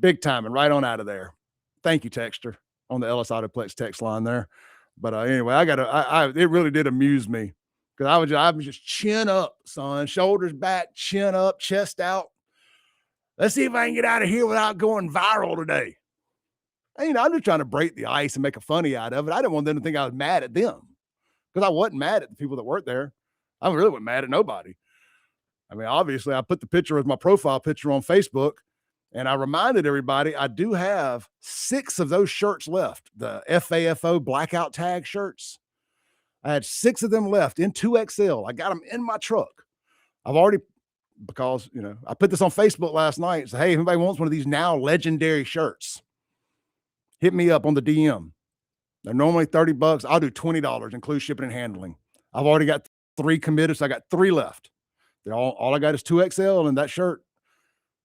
Speaker 5: Big timing right on out of there. Thank you, texter, on the Ellis Autoplex text line there. But anyway, it really did amuse me because I was just chin up, son, shoulders back, chin up, chest out. Let's see if I can get out of here without going viral today. I'm just trying to break the ice and make a funny out of it. I didn't want them to think I was mad at them because I wasn't mad at the people that worked there. I really wasn't mad at nobody. I mean, obviously, I put the picture as my profile picture on Facebook, and I reminded everybody I do have 6 of those shirts left, the FAFO blackout tag shirts. I had 6 of them left in 2XL. I got them in my truck. I've already, because, I put this on Facebook last night. So, hey, if anybody wants one of these now legendary shirts, hit me up on the DM. They're normally $30. I'll do $20, include shipping and handling. I've already got 3 committed, so I got 3 left. They're all I got is 2XL and that shirt.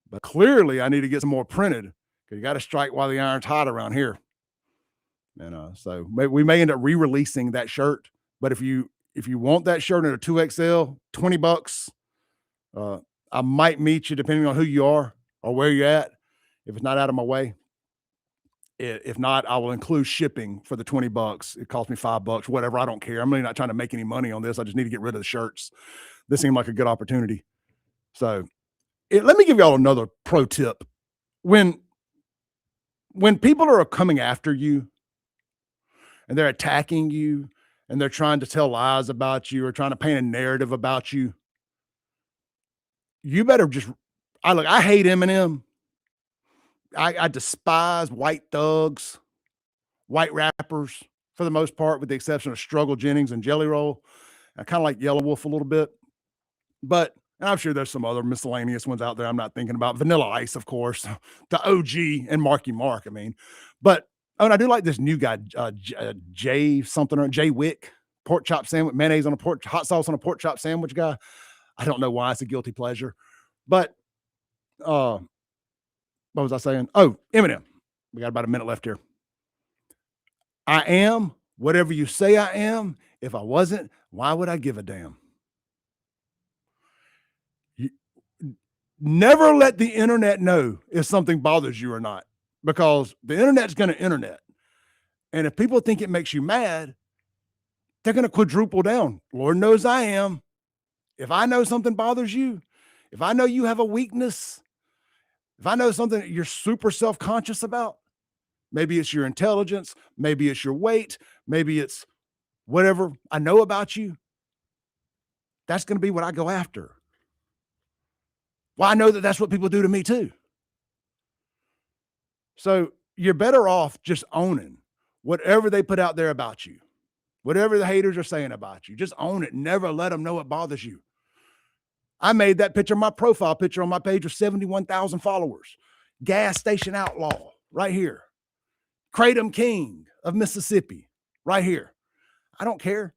Speaker 5: But clearly, I need to get some more printed because you got to strike while the iron's hot around here. And so we may end up re-releasing that shirt. But if you want that shirt in a 2XL, $20, I might meet you depending on who you are or where you're at. If it's not out of my way. If not, I will include shipping for the $20. It cost me $5, whatever. I don't care. I'm really not trying to make any money on this. I just need to get rid of the shirts. This seemed like a good opportunity. So let me give y'all another pro tip. When people are coming after you and they're attacking you and they're trying to tell lies about you or trying to paint a narrative about you, you better I hate Eminem. I despise white thugs, white rappers for the most part, with the exception of Struggle Jennings and Jelly Roll. I kind of like Yellow Wolf a little bit, but And I'm sure there's some other miscellaneous ones out there I'm not thinking about. Vanilla Ice, of course, the OG, and Marky Mark. I mean, but and I do like this new guy, Jay Wick, pork chop sandwich, mayonnaise on a hot sauce on a pork chop sandwich guy. I don't know why it's a guilty pleasure, but what was I saying? Oh, Eminem. We got about a minute left here. I am whatever you say I am. If I wasn't, why would I give a damn? Never let the internet know if something bothers you or not, because the internet's going to internet. And if people think it makes you mad, they're going to quadruple down. Lord knows I am. If I know something bothers you, if I know you have a weakness, if I know something that you're super self-conscious about, maybe it's your intelligence, maybe it's your weight, maybe it's whatever I know about you, that's going to be what I go after. Well, I know that that's what people do to me too. So you're better off just owning whatever they put out there about you, whatever the haters are saying about you. Just own it. Never let them know it bothers you. I made that picture, my profile picture on my page with 71,000 followers. Gas station outlaw right here. Kratom King of Mississippi right here. I don't care.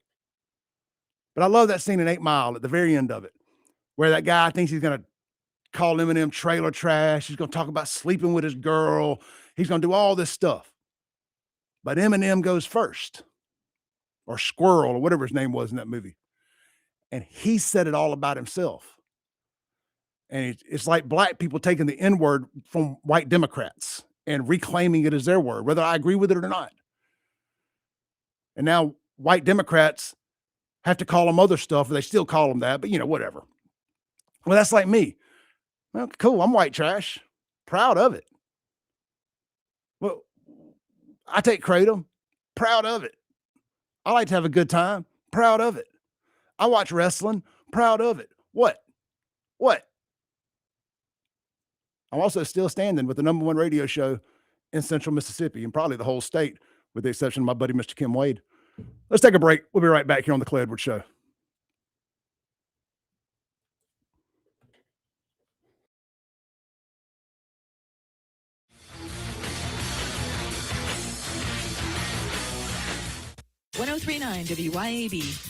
Speaker 5: But I love that scene in 8 Mile at the very end of it, where that guy thinks he's going to call Eminem trailer trash. He's going to talk about sleeping with his girl. He's going to do all this stuff. But Eminem goes first, or Squirrel, or whatever his name was in that movie. And he said it all about himself. And it's like black people taking the N-word from white Democrats and reclaiming it as their word, whether I agree with it or not. And now white Democrats have to call them other stuff, or they still call them that, but whatever. Well, that's like me. Well, cool. I'm white trash. Proud of it. Well, I take kratom. Proud of it. I like to have a good time. Proud of it. I watch wrestling. Proud of it. What? I'm also still standing with the #1 radio show in Central Mississippi and probably the whole state, with the exception of my buddy, Mr. Kim Wade. Let's take a break. We'll be right back here on the Clay Edwards Show.
Speaker 15: .1039 WYAB.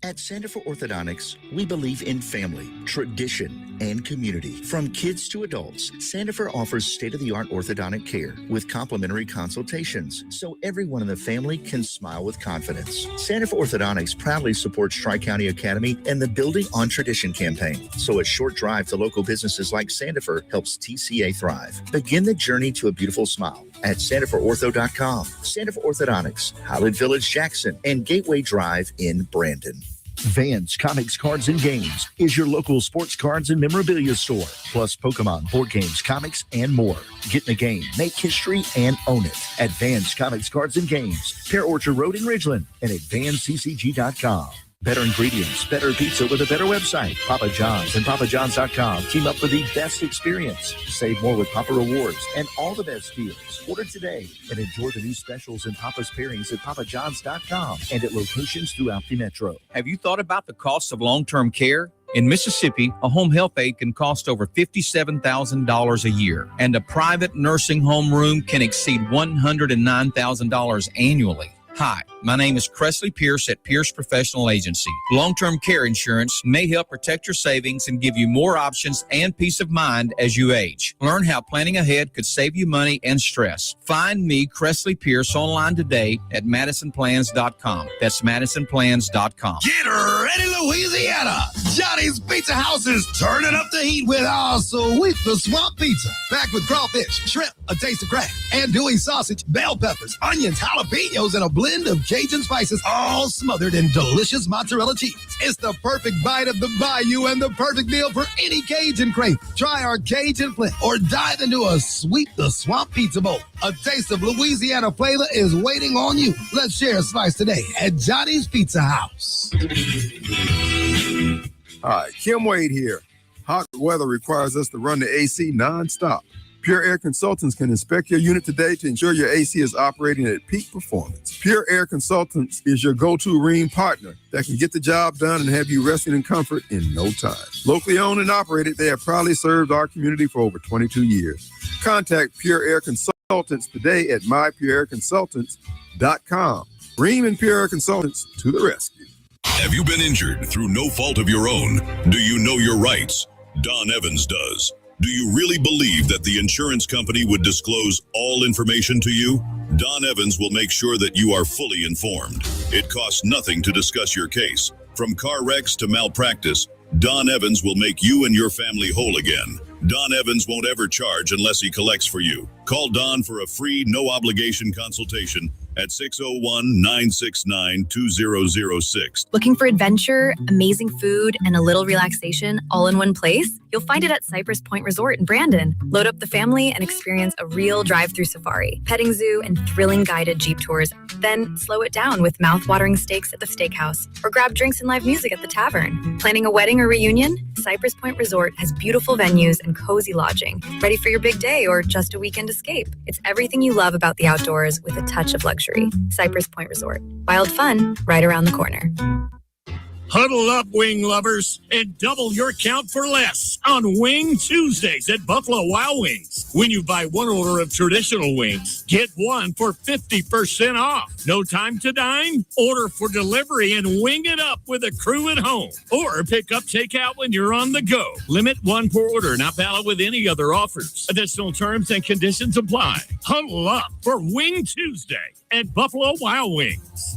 Speaker 3: At Center for Orthodontics, we believe in family, tradition, and community. From kids to adults, Sandifer offers state-of-the-art orthodontic care with complimentary consultations, so everyone in the family can smile with confidence. Sandifer Orthodontics proudly supports Tri-County Academy and the Building on Tradition campaign, so a short drive to local businesses like Sandifer helps TCA thrive. Begin the journey to a beautiful smile at sandiferortho.com. Sandifer Orthodontics, Highland Village, Jackson, and Gateway Drive in Brandon. Vans Comics, Cards, and Games is your local sports cards and memorabilia store, plus Pokemon, board games, comics, and more. Get in the game, make history, and own it at Vans Comics, Cards, and Games, Pear Orchard Road in Ridgeland, and at vansccg.com. Better ingredients, better pizza with a better website. Papa John's and PapaJohns.com team up for the best experience. Save more with Papa Rewards and all the best deals. Order today and enjoy the new specials and Papa's pairings at PapaJohns.com and at locations throughout the metro.
Speaker 22: Have you thought about the cost of long-term care? In Mississippi, a home health aide can cost over $57,000 a year, and a private nursing home room can exceed $109,000 annually. Hi, my name is Cressley Pierce at Pierce Professional Agency. Long-term care insurance may help protect your savings and give you more options and peace of mind as you age. Learn how planning ahead could save you money and stress. Find me, Cressley Pierce, online today at MadisonPlans.com. That's MadisonPlans.com.
Speaker 2: Get ready, Louisiana! Johnny's Pizza House is turning up the heat with our Sweet the Swamp Pizza. Packed with crawfish, shrimp, a taste of crack, andouille sausage, bell peppers, onions, jalapenos, and a blend of Cajun spices, all smothered in delicious mozzarella cheese. It's the perfect bite of the bayou and the perfect meal for any Cajun crave. Try our Cajun Flint or dive into a Sweet the Swamp Pizza Bowl. A taste of Louisiana flavor is waiting on you. Let's share a slice today at Johnny's Pizza House.
Speaker 12: Hi, Kim Wade here. Hot weather requires us to run the AC nonstop. Pure Air Consultants can inspect your unit today to ensure your AC is operating at peak performance. Pure Air Consultants is your go-to Rheem partner that can get the job done and have you resting in comfort in no time. Locally owned and operated, they have proudly served our community for over 22 years. Contact Pure Air Consultants today at mypureairconsultants.com. Rheem and Pure Air Consultants to the rescue.
Speaker 7: Have you been injured through no fault of your own? Do you know your rights? Don Evans does. Do you really believe that the insurance company would disclose all information to you? Don Evans will make sure that you are fully informed. It costs nothing to discuss your case. From car wrecks to malpractice, Don Evans will make you and your family whole again. Don Evans won't ever charge unless he collects for you. Call Don for a free, no-obligation consultation at 601-969-2006.
Speaker 8: Looking for adventure, amazing food, and a little relaxation all in one place? You'll find it at Cypress Point Resort in Brandon. Load up the family and experience a real drive-through safari, petting zoo, and thrilling guided Jeep tours. Then slow it down with mouth-watering steaks at the steakhouse or grab drinks and live music at the tavern. Planning a wedding or reunion? Cypress Point Resort has beautiful venues and cozy lodging. Ready for your big day or just a weekend escape? It's everything you love about the outdoors with a touch of luxury. Cypress Point Resort. Wild fun right around the corner.
Speaker 23: Huddle up, wing lovers, and double your count for less on Wing Tuesdays at Buffalo Wild Wings. When you buy one order of traditional wings, get one for 50% off. No time to dine? Order for delivery and wing it up with a crew at home. Or pick up takeout when you're on the go. Limit one per order, not valid with any other offers. Additional terms and conditions apply. Huddle up for Wing Tuesday at Buffalo Wild Wings.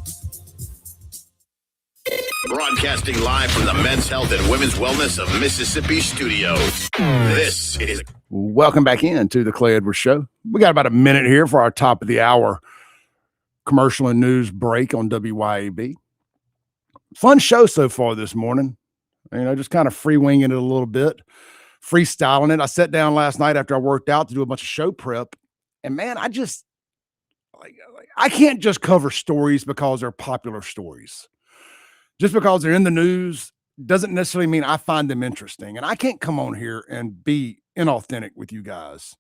Speaker 1: Broadcasting live from the Men's Health and Women's Wellness of Mississippi studios. This is...
Speaker 5: Welcome back in to the Clay Edwards Show. We got about a minute here for our top of the hour commercial and news break on WYAB. Fun show so far this morning. You know, just kind of free winging it a little bit, freestyling it. I sat down last night after I worked out to do a bunch of show prep. And man, I can't just cover stories because they're popular stories. Just because they're in the news doesn't necessarily mean I find them interesting. And I can't come on here and be inauthentic with you guys.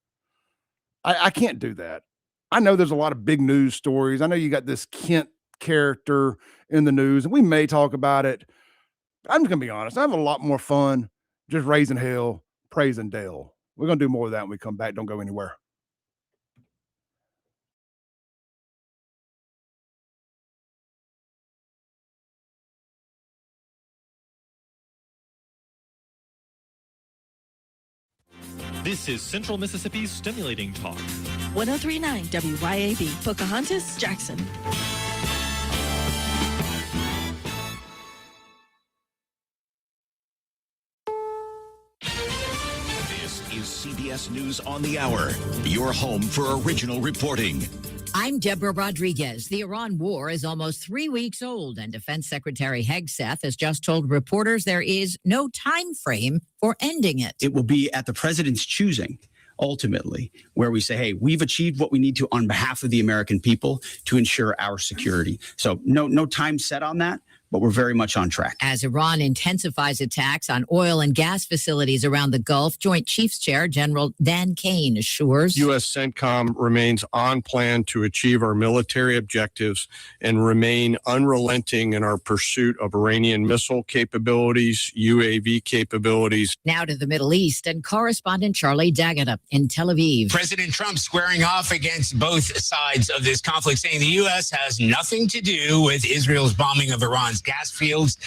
Speaker 5: I can't do that. I know there's a lot of big news stories. I know you got this Kent character in the news, and we may talk about it. I'm just going to be honest. I have a lot more fun just raising hell, praising Dale. We're going to do more of that when we come back. Don't go anywhere.
Speaker 14: This is Central Mississippi's Stimulating Talk.
Speaker 15: 1039 WYAB, Pocahontas, Jackson.
Speaker 24: This is CBS News on the Hour, your home for original reporting.
Speaker 25: I'm Deborah Rodriguez. The Iran war is almost 3 weeks old, and Defense Secretary Hegseth has just told reporters there is no time frame for ending it.
Speaker 26: It will be at the president's choosing, ultimately, where we say, hey, we've achieved what we need to on behalf of the American people to ensure our security. So no time set on that, but we're very much on track.
Speaker 25: As Iran intensifies attacks on oil and gas facilities around the Gulf, Joint Chiefs Chair General Dan Kane assures
Speaker 27: U.S. CENTCOM remains on plan to achieve our military objectives and remain unrelenting in our pursuit of Iranian missile capabilities, UAV capabilities.
Speaker 25: Now to the Middle East, and correspondent Charlie D'Agata in Tel Aviv.
Speaker 28: President Trump squaring off against both sides of this conflict, saying the U.S. has nothing to do with Israel's bombing of Iran's gas fields,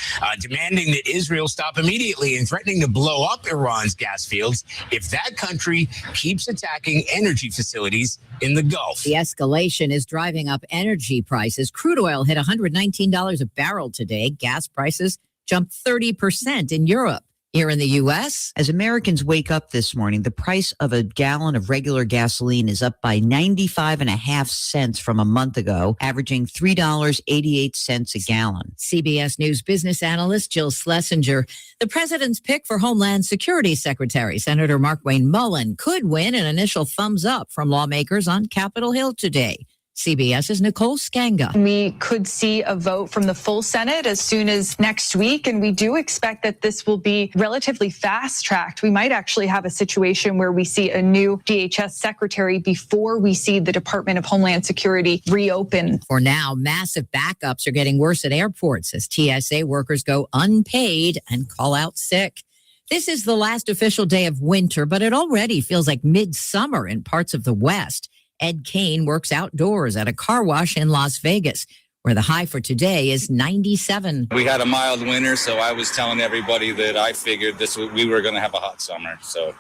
Speaker 28: demanding that Israel stop immediately and threatening to blow up Iran's gas fields if that country keeps attacking energy facilities in the Gulf.
Speaker 25: The escalation is driving up energy prices. Crude oil hit $119 a barrel today. Gas prices jumped 30% in Europe. Here in the U.S.,
Speaker 29: as Americans wake up this morning, the price of a gallon of regular gasoline is up by 95.5 cents from a month ago, averaging $3.88 a gallon.
Speaker 25: CBS News business analyst Jill Schlesinger. The president's pick for Homeland Security Secretary, Senator Markwayne Mullin, could win an initial thumbs up from lawmakers on Capitol Hill today. CBS's Nicole Skanga.
Speaker 4: We could see a vote from the full Senate as soon as next week, and we do expect that this will be relatively fast-tracked. We might actually have a situation where we see a new DHS secretary before we see the Department of Homeland Security reopen.
Speaker 25: For now, massive backups are getting worse at airports as TSA workers go unpaid and call out sick. This is the last official day of winter, but it already feels like midsummer in parts of the West. Ed Kane works outdoors at a car wash in Las Vegas, where the high for today is 97.
Speaker 6: We had a mild winter, so I was telling everybody that I figured we were going to have a hot summer. So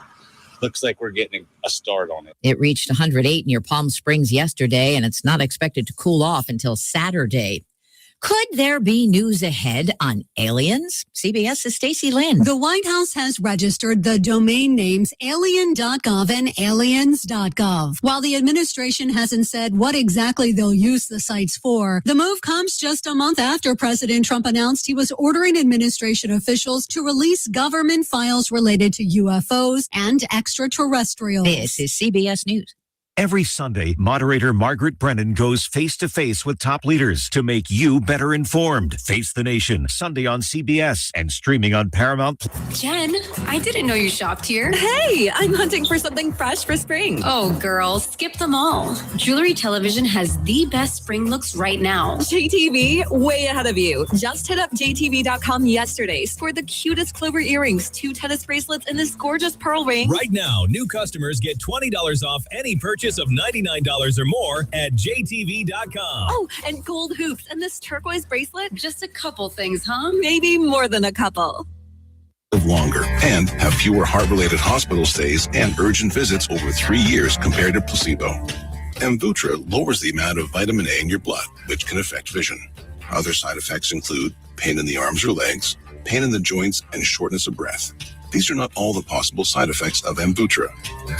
Speaker 6: looks like we're getting a start on it.
Speaker 25: It reached 108 near Palm Springs yesterday, and it's not expected to cool off until Saturday. Could there be news ahead on aliens? CBS's Stacey Lynn.
Speaker 9: The White House has registered the domain names alien.gov and aliens.gov. While the administration hasn't said what exactly they'll use the sites for, the move comes just a month after President Trump announced he was ordering administration officials to release government files related to UFOs and extraterrestrials.
Speaker 25: This is CBS News.
Speaker 24: Every Sunday, moderator Margaret Brennan goes face-to-face with top leaders to make you better informed. Face the Nation, Sunday on CBS and streaming on Paramount.
Speaker 10: Jen, I didn't know you shopped here.
Speaker 11: Hey, I'm hunting for something fresh for spring.
Speaker 10: Oh, girl, skip them all. Jewelry Television has the best spring looks right now.
Speaker 11: JTV, way ahead of you. Just hit up JTV.com yesterday. Scored the cutest clover earrings, 2 tennis bracelets, and this gorgeous pearl ring.
Speaker 13: Right now, new customers get $20 off any purchase of $99 or more at JTV.com.
Speaker 11: Oh, and gold hoops and this turquoise bracelet.
Speaker 10: Just a couple things, huh?
Speaker 11: Maybe more than a couple.
Speaker 16: Live longer and have fewer heart-related hospital stays and urgent visits over 3 years compared to placebo. Amvuttra lowers the amount of vitamin A in your blood, which can affect vision. Other side effects include pain in the arms or legs, pain in the joints, and shortness of breath. These are not all the possible side effects of Amvuttra.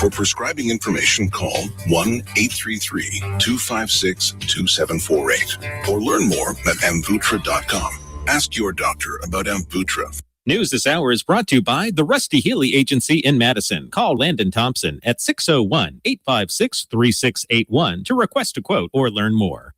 Speaker 16: For prescribing information, call 1-833-256-2748 or learn more at Amvuttra.com. Ask your doctor about Amvuttra.
Speaker 17: News this hour is brought to you by the Rusty Healy Agency in Madison. Call Landon Thompson at 601-856-3681 to request a quote or learn more.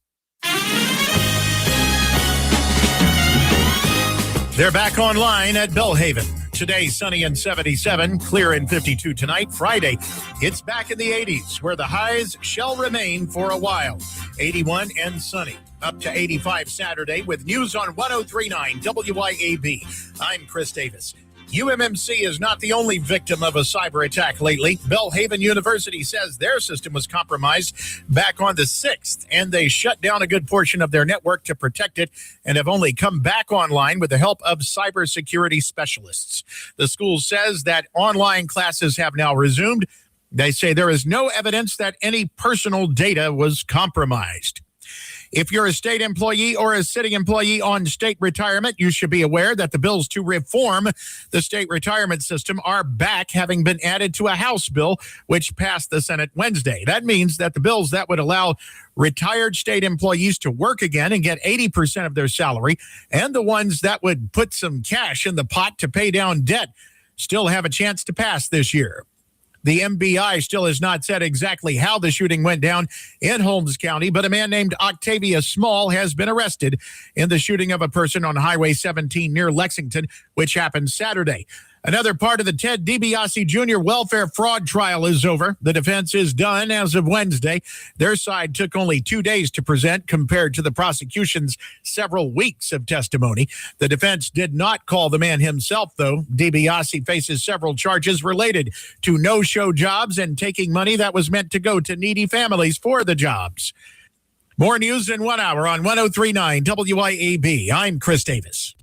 Speaker 23: They're back online at Bellhaven. Today, sunny and 77, clear and 52 tonight. Friday, it's back in the 80s, where the highs shall remain for a while. 81 and sunny. Up to 85 Saturday with news on 103.9 WYAB. I'm Chris Davis. UMMC is not the only victim of a cyber attack lately. Bellhaven University says their system was compromised back on the 6th, and they shut down a good portion of their network to protect it and have only come back online with the help of cybersecurity specialists. The school says that online classes have now resumed. They say there is no evidence that any personal data was compromised. If you're a state employee or a city employee on state retirement, you should be aware that the bills to reform the state retirement system are back, having been added to a House bill, which passed the Senate Wednesday. That means that the bills that would allow retired state employees to work again and get 80% of their salary, and the ones that would put some cash in the pot to pay down debt, still have a chance to pass this year. The MBI still has not said exactly how the shooting went down in Holmes County, but a man named Octavius Small has been arrested in the shooting of a person on Highway 17 near Lexington, which happened Saturday. Another part of the Ted DiBiase Jr. welfare fraud trial is over. The defense is done as of Wednesday. Their side took only 2 days to present compared to the prosecution's several weeks of testimony. The defense did not call the man himself, though. DiBiase faces several charges related to no-show jobs and taking money that was meant to go to needy families for the jobs. More news in 1 hour on 103.9 WYAB. I'm Chris Davis.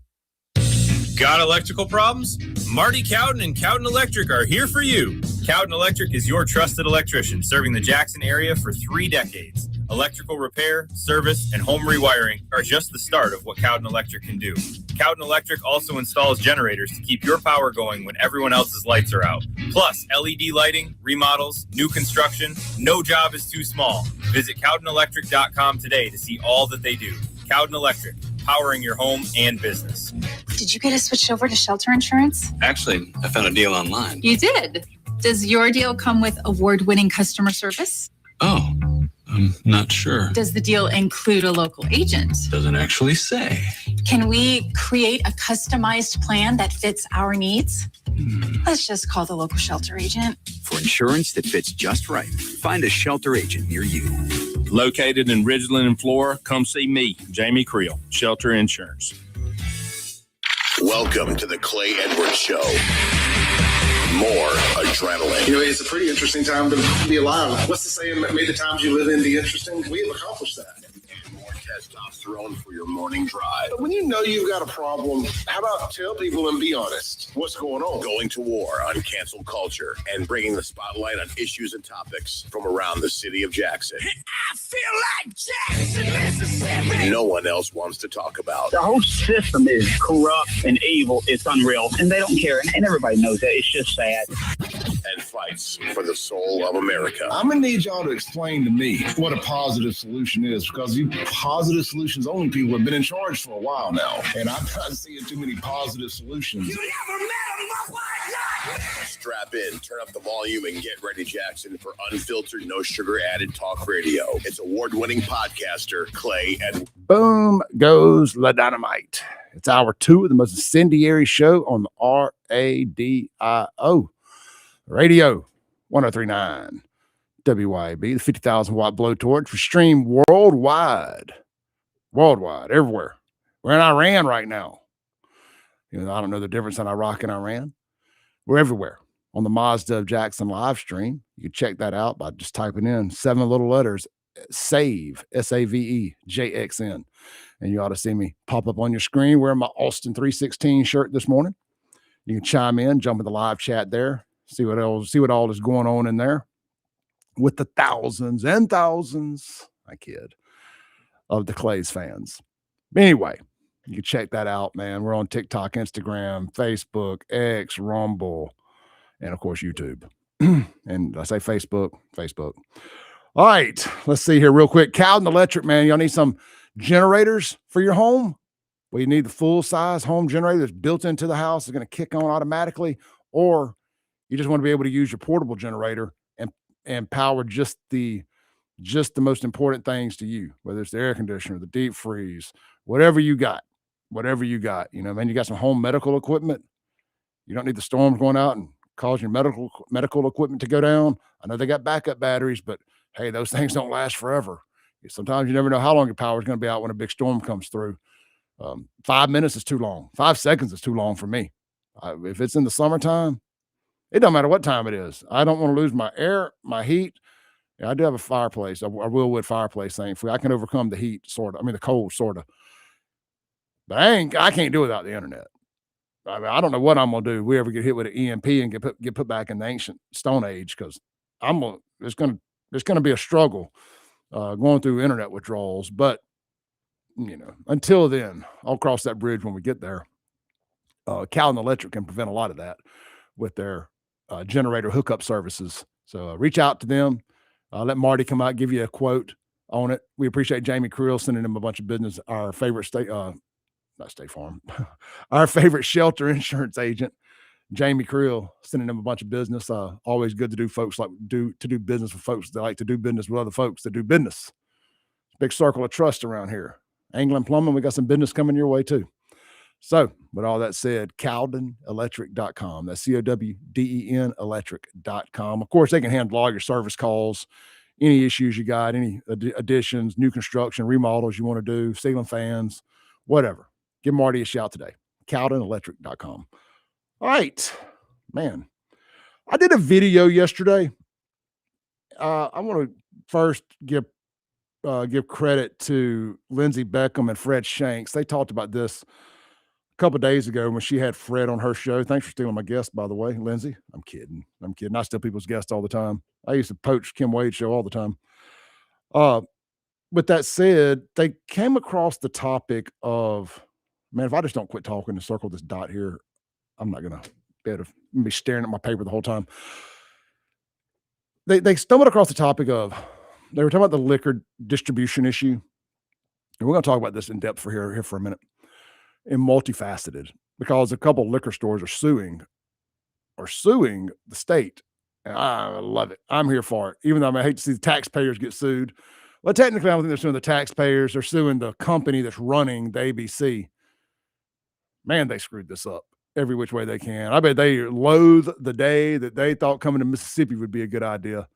Speaker 18: Got electrical problems? Marty Cowden and Cowden Electric are here for you. Cowden Electric is your trusted electrician, serving the Jackson area for 3 decades. Electrical repair, service, and home rewiring are just the start of what Cowden Electric can do. Cowden Electric also installs generators to keep your power going when everyone else's lights are out. Plus, LED lighting, remodels, new construction, no job is too small. Visit CowdenElectric.com today to see all that they do. Cowden Electric, powering your home and business.
Speaker 30: Did you get us switched over to shelter insurance?
Speaker 31: Actually, I found a deal online.
Speaker 30: You did? Does your deal come with award-winning customer service?
Speaker 31: Oh, I'm not sure.
Speaker 30: Does the deal include a local agent?
Speaker 31: Doesn't actually say.
Speaker 30: Can we create a customized plan that fits our needs? Let's just call the local shelter agent.
Speaker 1: For insurance that fits just right, find a shelter agent near you.
Speaker 2: Located in Ridgeland and Flora, come see me, Jamie Creel, Shelter Insurance.
Speaker 16: Welcome to the Clay Edwards Show. More adrenaline.
Speaker 3: You know, it's a pretty interesting time to be alive. What's the saying? May the times you live in be interesting. We have accomplished that.
Speaker 16: And more testosterone for your morning drive.
Speaker 3: But when you know you've got a problem, how about tell people and be honest? What's going on?
Speaker 16: Going to war on cancel culture and bringing the spotlight on issues and topics from around the city of Jackson.
Speaker 3: I feel like Jackson, Mississippi.
Speaker 16: No one else wants to talk about.
Speaker 5: The whole system is corrupt and evil. It's unreal. And they don't care. And everybody knows that. It's just sad.
Speaker 16: And fights for the soul of America.
Speaker 3: I'm going to need y'all to explain to me what a positive solution is, because you positive solutions only people have been in charge for a while now. And I'm not seeing too many positive solutions.
Speaker 16: You never met a Strap in, turn up the volume, and get ready, Jackson, for unfiltered, no sugar added talk radio. It's award-winning podcaster Clay and
Speaker 7: boom goes La Dynamite. It's hour 2 of the most incendiary show on the RADIO radio 1039 WYAB, the 50,000 watt blowtorch for stream worldwide, everywhere. We're in Iran right now. You know, I don't know the difference in Iraq and Iran. We're everywhere on the Mazda of Jackson live stream. You can check that out by just typing in 7 little letters, SAVE, SAVE, JXN. And you ought to see me pop up on your screen wearing my Austin 316 shirt this morning. You can chime in, jump in the live chat there, see what all is going on in there with the thousands and thousands, I kid, of the Clays fans. Anyway, you can check that out, man. We're on TikTok, Instagram, Facebook, X, Rumble, and of course, YouTube. And I say Facebook. All right, let's see here real quick. Cowden Electric, man. Y'all need some generators for your home? Well, you need the full-size home generator that's built into the house. It's going to kick on automatically. Or you just want to be able to use your portable generator and power just the most important things to you, whether it's the air conditioner, the deep freeze, whatever you got. You know, man, you got some home medical equipment. You don't need the storms going out and cause your medical equipment to go down. I know they got backup batteries, but hey, those things don't last forever. Sometimes you never know how long your power is going to be out when a big storm comes through. 5 minutes is too long. 5 seconds is too long for me. If it's in the summertime, it don't matter what time it is. I don't want to lose my air, my heat. Yeah, I do have a fireplace, a Willwood fireplace, thankfully. I can overcome the heat, the cold, sort of. But I can't do it without the internet. I mean, I don't know what I'm gonna do. If we ever get hit with an EMP and get put back in the ancient Stone Age, because there's gonna be a struggle going through internet withdrawals. But you know, until then, I'll cross that bridge when we get there. Cowden Electric can prevent a lot of that with their generator hookup services. So reach out to them. Let Marty come out, give you a quote on it. We appreciate Jamie Creel sending him a bunch of business. Our favorite not State Farm, our favorite shelter insurance agent, Jamie Creel, sending him a bunch of business. Always good to do business with folks that like to do business with other folks that do business. Big circle of trust around here. Anglin Plumbing, we got some business coming your way too. So, with all that said, CowdenElectric.com. That's COWDEN electric.com. Of course, they can handle all your service calls, any issues you got, any additions, new construction, remodels you want to do, ceiling fans, whatever. Give Marty a shout today. CowdenElectric.com. All right, man. I did a video yesterday. I want to first give credit to Lindsey Beckham and Fred Shanks. They talked about this a couple of days ago when she had Fred on her show. Thanks for stealing my guest, by the way, Lindsey. I'm kidding. I steal people's guests all the time. I used to poach Kim Wade's show all the time. With that said, they came across the topic of, man, if I just don't quit talking and circle this dot here, I'm not going to be able to be staring at my paper the whole time. They stumbled across the topic of, they were talking about the liquor distribution issue. And we're going to talk about this in depth here for a minute. And multifaceted, because a couple of liquor stores are suing the state. And I love it. I'm here for it. Even though I hate to see the taxpayers get sued, Well, technically, I don't think they're suing the taxpayers. They're suing the company that's running the ABC. Man, they screwed this up every which way they can. I bet they loathe the day that they thought coming to Mississippi would be a good idea.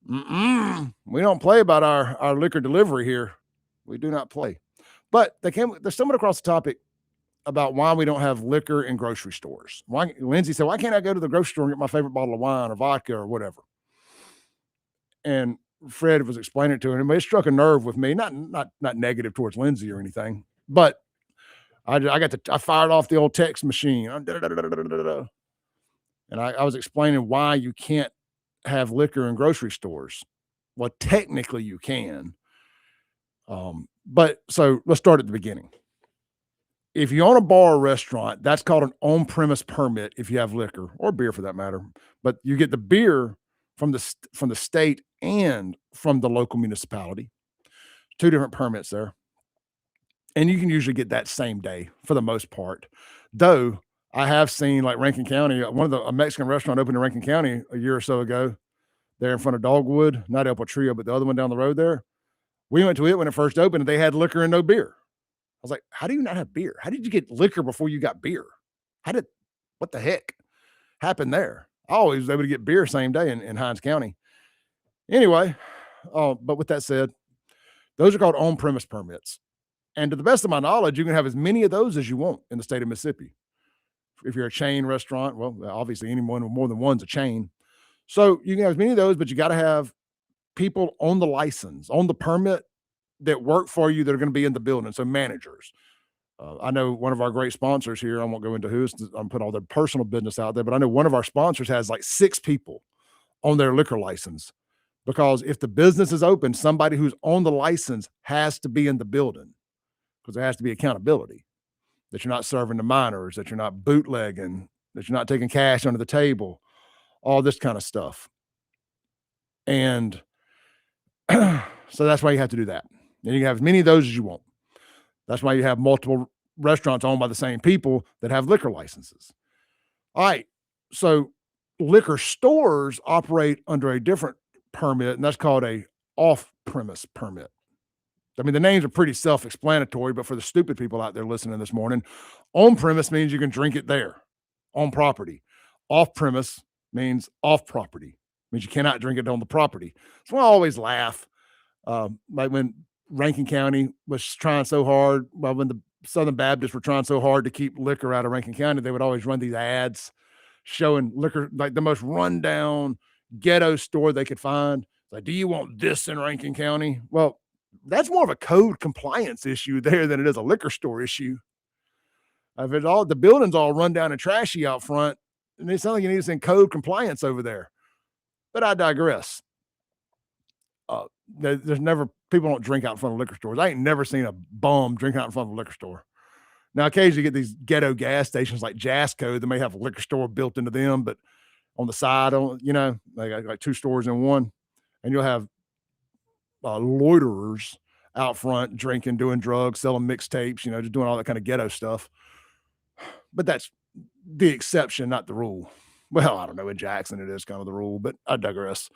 Speaker 7: We don't play about our liquor delivery here. We do not play. But they stumbled across the topic about why we don't have liquor in grocery stores. Lindsay said, why can't I go to the grocery store and get my favorite bottle of wine or vodka or whatever? And Fred was explaining it to him, but it struck a nerve with me, not negative towards Lindsay or anything, but I fired off the old text machine. And I was explaining why you can't have liquor in grocery stores. Well, technically you can. But so let's start at the beginning. If you own a bar or restaurant, that's called an on-premise permit if you have liquor or beer for that matter. But you get the beer from the state and from the local municipality. 2 different permits there. And you can usually get that same day for the most part. Though I have seen like Rankin County, a Mexican restaurant opened in Rankin County a year or so ago there in front of Dogwood, not El Potrillo, but the other one down the road there. We went to it when it first opened and they had liquor and no beer. I was like, how do you not have beer? How did you get liquor before you got beer? What the heck happened there? I always was able to get beer same day in Hinds County. Anyway, but with that said, those are called on-premise permits. And to the best of my knowledge, you can have as many of those as you want in the state of Mississippi. If you're a chain restaurant, well, obviously anyone with more than one's a chain. So you can have as many of those, but you got to have people on the license, on the permit that work for you that are going to be in the building. So managers. I know one of our great sponsors here, I won't go into who's, I'm putting all their personal business out there, but I know one of our sponsors has like 6 people on their liquor license, because if the business is open, somebody who's on the license has to be in the building, because there has to be accountability that you're not serving the minors, that you're not bootlegging, that you're not taking cash under the table, all this kind of stuff. And so that's why you have to do that. And you can have as many of those as you want. That's why you have multiple restaurants owned by the same people that have liquor licenses. All right. So liquor stores operate under a different permit, and that's called a off-premise permit. I mean, the names are pretty self-explanatory, but for the stupid people out there listening this morning, on-premise means you can drink it there, on property. Off-premise means off-property. Means you cannot drink it on the property. So I always laugh. Like when Rankin County was trying so hard, well, when the Southern Baptists were trying so hard to keep liquor out of Rankin County, they would always run these ads showing liquor, like the most rundown ghetto store they could find. Like, do you want this in Rankin County? Well, that's more of a code compliance issue there than it is a liquor store issue. If it's all, the building's all run down and trashy out front, and it sounds like you need to send code compliance over there. But I digress. There's never, people don't drink out in front of liquor stores. I ain't never seen a bum drink out in front of a liquor store. Now, occasionally you get these ghetto gas stations like Jasco that may have a liquor store built into them, but on the side, you know, they got like 2 stores in one, and you'll have loiterers out front drinking, doing drugs, selling mixtapes, you know, just doing all that kind of ghetto stuff. But that's the exception, not the rule. Well, I don't know. In Jackson, it is kind of the rule, but I digress.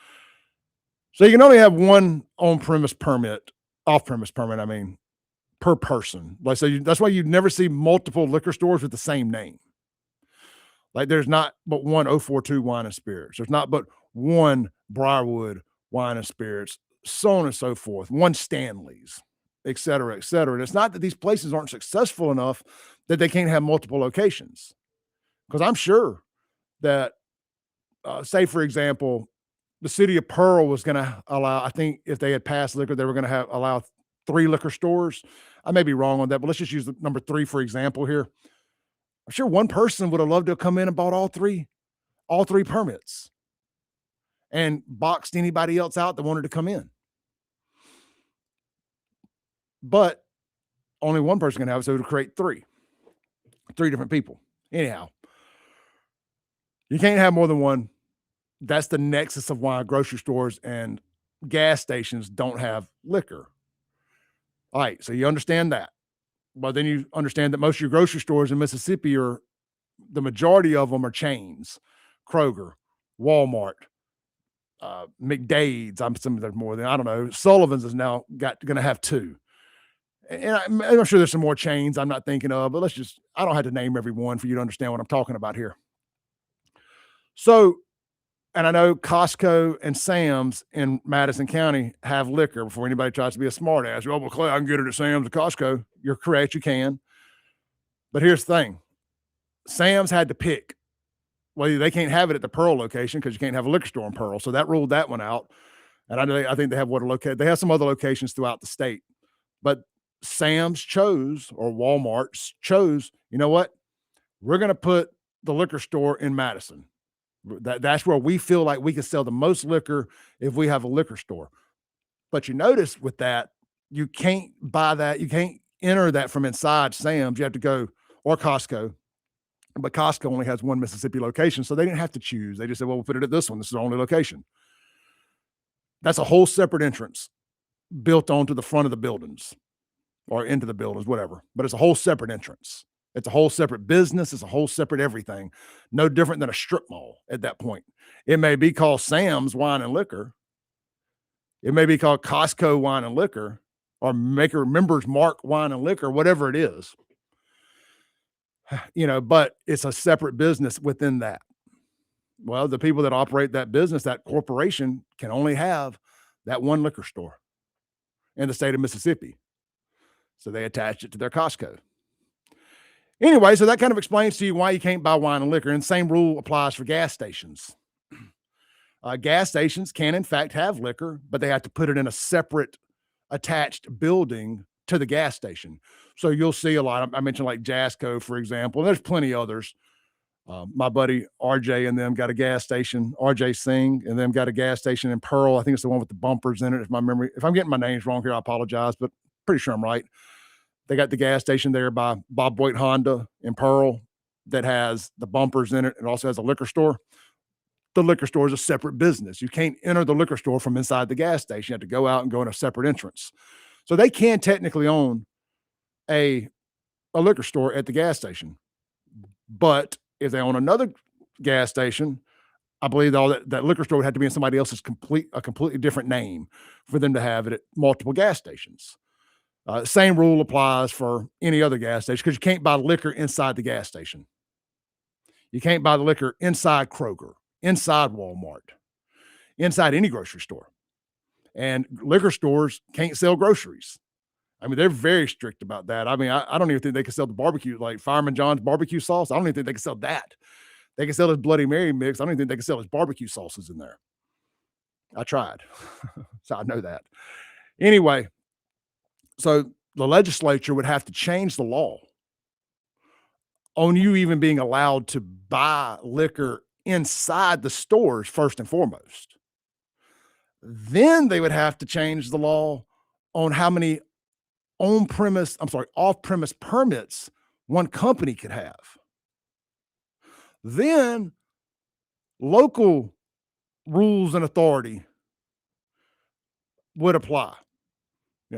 Speaker 7: So you can only have one on-premise permit, off-premise permit, I mean, per person. Like, so that's why you never see multiple liquor stores with the same name. Like, there's not but one 042 Wine and Spirits. There's not but one Briarwood Wine and Spirits, so on and so forth. One Stanley's, et cetera, et cetera. And it's not that these places aren't successful enough that they can't have multiple locations. Because I'm sure that, say, for example, the city of Pearl was going to allow, I think if they had passed liquor, they were going to allow 3 liquor stores. I may be wrong on that, but let's just use the number 3 for example here. I'm sure one person would have loved to have come in and bought all three permits and boxed anybody else out that wanted to come in. But only one person can have it, so to create 3 different people. Anyhow, you can't have more than one. That's the nexus of why grocery stores and gas stations don't have liquor. All right, so you understand that. But then you understand that most of your grocery stores in Mississippi the majority of them are chains. Kroger, Walmart, McDade's. I'm assuming there's more than, I don't know. Sullivan's is now going to have 2. And I'm sure there's some more chains I'm not thinking of, but I don't have to name every one for you to understand what I'm talking about here. So, and I know Costco and Sam's in Madison County have liquor. Before anybody tries to be a smart ass, well, Clay, I can get it at Sam's or Costco. You're correct, you can. But here's the thing. Sam's had to pick. Well, they can't have it at the Pearl location because you can't have a liquor store in Pearl. So that ruled that one out. And I think they have they have some other locations throughout the state. But Sam's chose, or Walmart chose, you know what? We're going to put the liquor store in Madison. That's where we feel like we can sell the most liquor if we have a liquor store. But you notice with that, you can't buy that. You can't enter that from inside Sam's. You have to go, or Costco. But Costco only has one Mississippi location, so they didn't have to choose. They just said, well, we'll put it at this one. This is the only location. That's a whole separate entrance built onto the front of the buildings or into the buildings, whatever. But it's a whole separate entrance. It's a whole separate business. It's a whole separate everything. No different than a strip mall at that point. It may be called Sam's Wine and Liquor. It may be called Costco Wine and Liquor, or Members Mark Wine and Liquor, whatever it is. But it's a separate business within that. Well, the people that operate that business, that corporation, can only have that one liquor store in the state of Mississippi. So they attached it to their Costco. Anyway, so that kind of explains to you why you can't buy wine and liquor. And the same rule applies for gas stations. Gas stations can, in fact, have liquor, but they have to put it in a separate attached building to the gas station. So you'll see a lot. I mentioned like Jasco, for example. There's plenty others. My buddy RJ and them got a gas station. RJ Singh and them got a gas station in Pearl. I think it's the one with the bumpers in it. If I'm getting my names wrong here, I apologize, but pretty sure I'm right. They got the gas station there by Bob Boyd Honda in Pearl that has the bumpers in it and also has a liquor store. The liquor store is a separate business. You can't enter the liquor store from inside the gas station. You have to go out and go in a separate entrance. So they can technically own a liquor store at the gas station. But if they own another gas station, I believe that liquor store would have to be in somebody else's completely different name for them to have it at multiple gas stations. Same rule applies for any other gas station because you can't buy liquor inside the gas station. You can't buy the liquor inside Kroger, inside Walmart, inside any grocery store. And liquor stores can't sell groceries. I mean, they're very strict about that. I mean, I don't even think they can sell the barbecue, like Fireman John's barbecue sauce. I don't even think they can sell that. They can sell his Bloody Mary mix. I don't even think they can sell his barbecue sauces in there. I tried. So I know that. Anyway, so the legislature would have to change the law on you even being allowed to buy liquor inside the stores first and foremost. Then they would have to change the law on how many off-premise permits one company could have. Then local rules and authority would apply.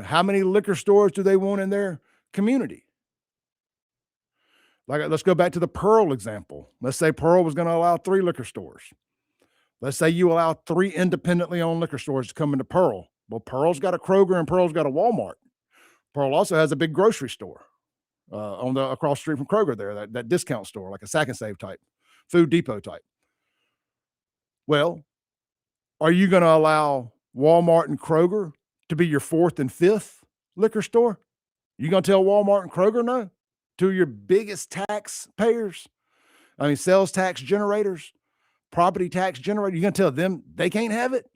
Speaker 7: How many liquor stores do they want in their community? Let's go back to the Pearl example. Let's say Pearl was going to allow 3 liquor stores. Let's say you allow 3 independently owned liquor stores to come into Pearl. Well, Pearl's got a Kroger and Pearl's got a Walmart. Pearl also has a big grocery store across the street from Kroger there, that discount store, like a Sack and Save type, Food Depot type. Well, are you going to allow Walmart and Kroger to be your 4th and 5th liquor store? You going to tell Walmart and Kroger no? 2 of your biggest taxpayers? I mean, sales tax generators, property tax generators. You going to tell them they can't have it?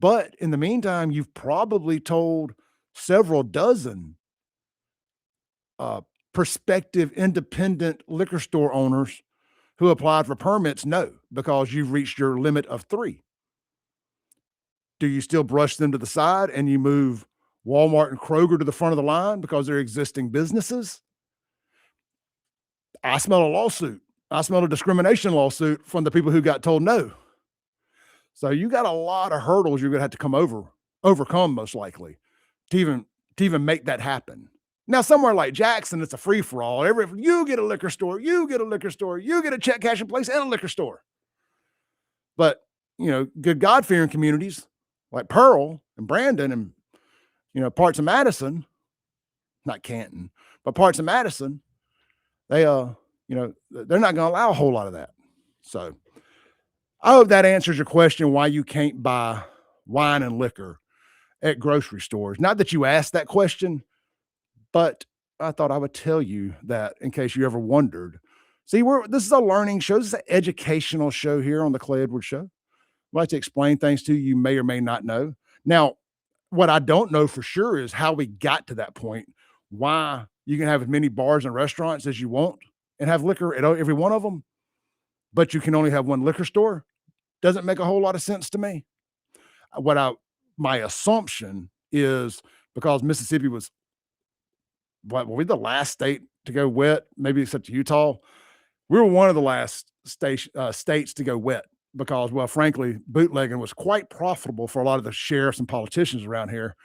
Speaker 7: But in the meantime, you've probably told several dozen prospective independent liquor store owners who applied for permits no, because you've reached your limit of 3. Do you still brush them to the side and you move Walmart and Kroger to the front of the line because they're existing businesses? I smell a lawsuit. I smell a discrimination lawsuit from the people who got told no. So you got a lot of hurdles you're going to have to overcome most likely to even make that happen. Now, somewhere like Jackson, it's a free-for-all. You get a liquor store, you get a liquor store, you get a check cashing place and a liquor store. But good God-fearing communities like Pearl and Brandon and, parts of Madison, not Canton, but parts of Madison, they, they're not going to allow a whole lot of that. So I hope that answers your question why you can't buy wine and liquor at grocery stores. Not that you asked that question, but I thought I would tell you that in case you ever wondered. See, this is a learning show. This is an educational show here on the Clay Edwards Show. I like to explain things to you may or may not know. Now, what I don't know for sure is how we got to that point, why you can have as many bars and restaurants as you want and have liquor at every one of them, but you can only have one liquor store. Doesn't make a whole lot of sense to me. My assumption is because Mississippi was, were we the last state to go wet? Maybe except Utah. We were one of the last states to go wet because, well, frankly, bootlegging was quite profitable for a lot of the sheriffs and politicians around here.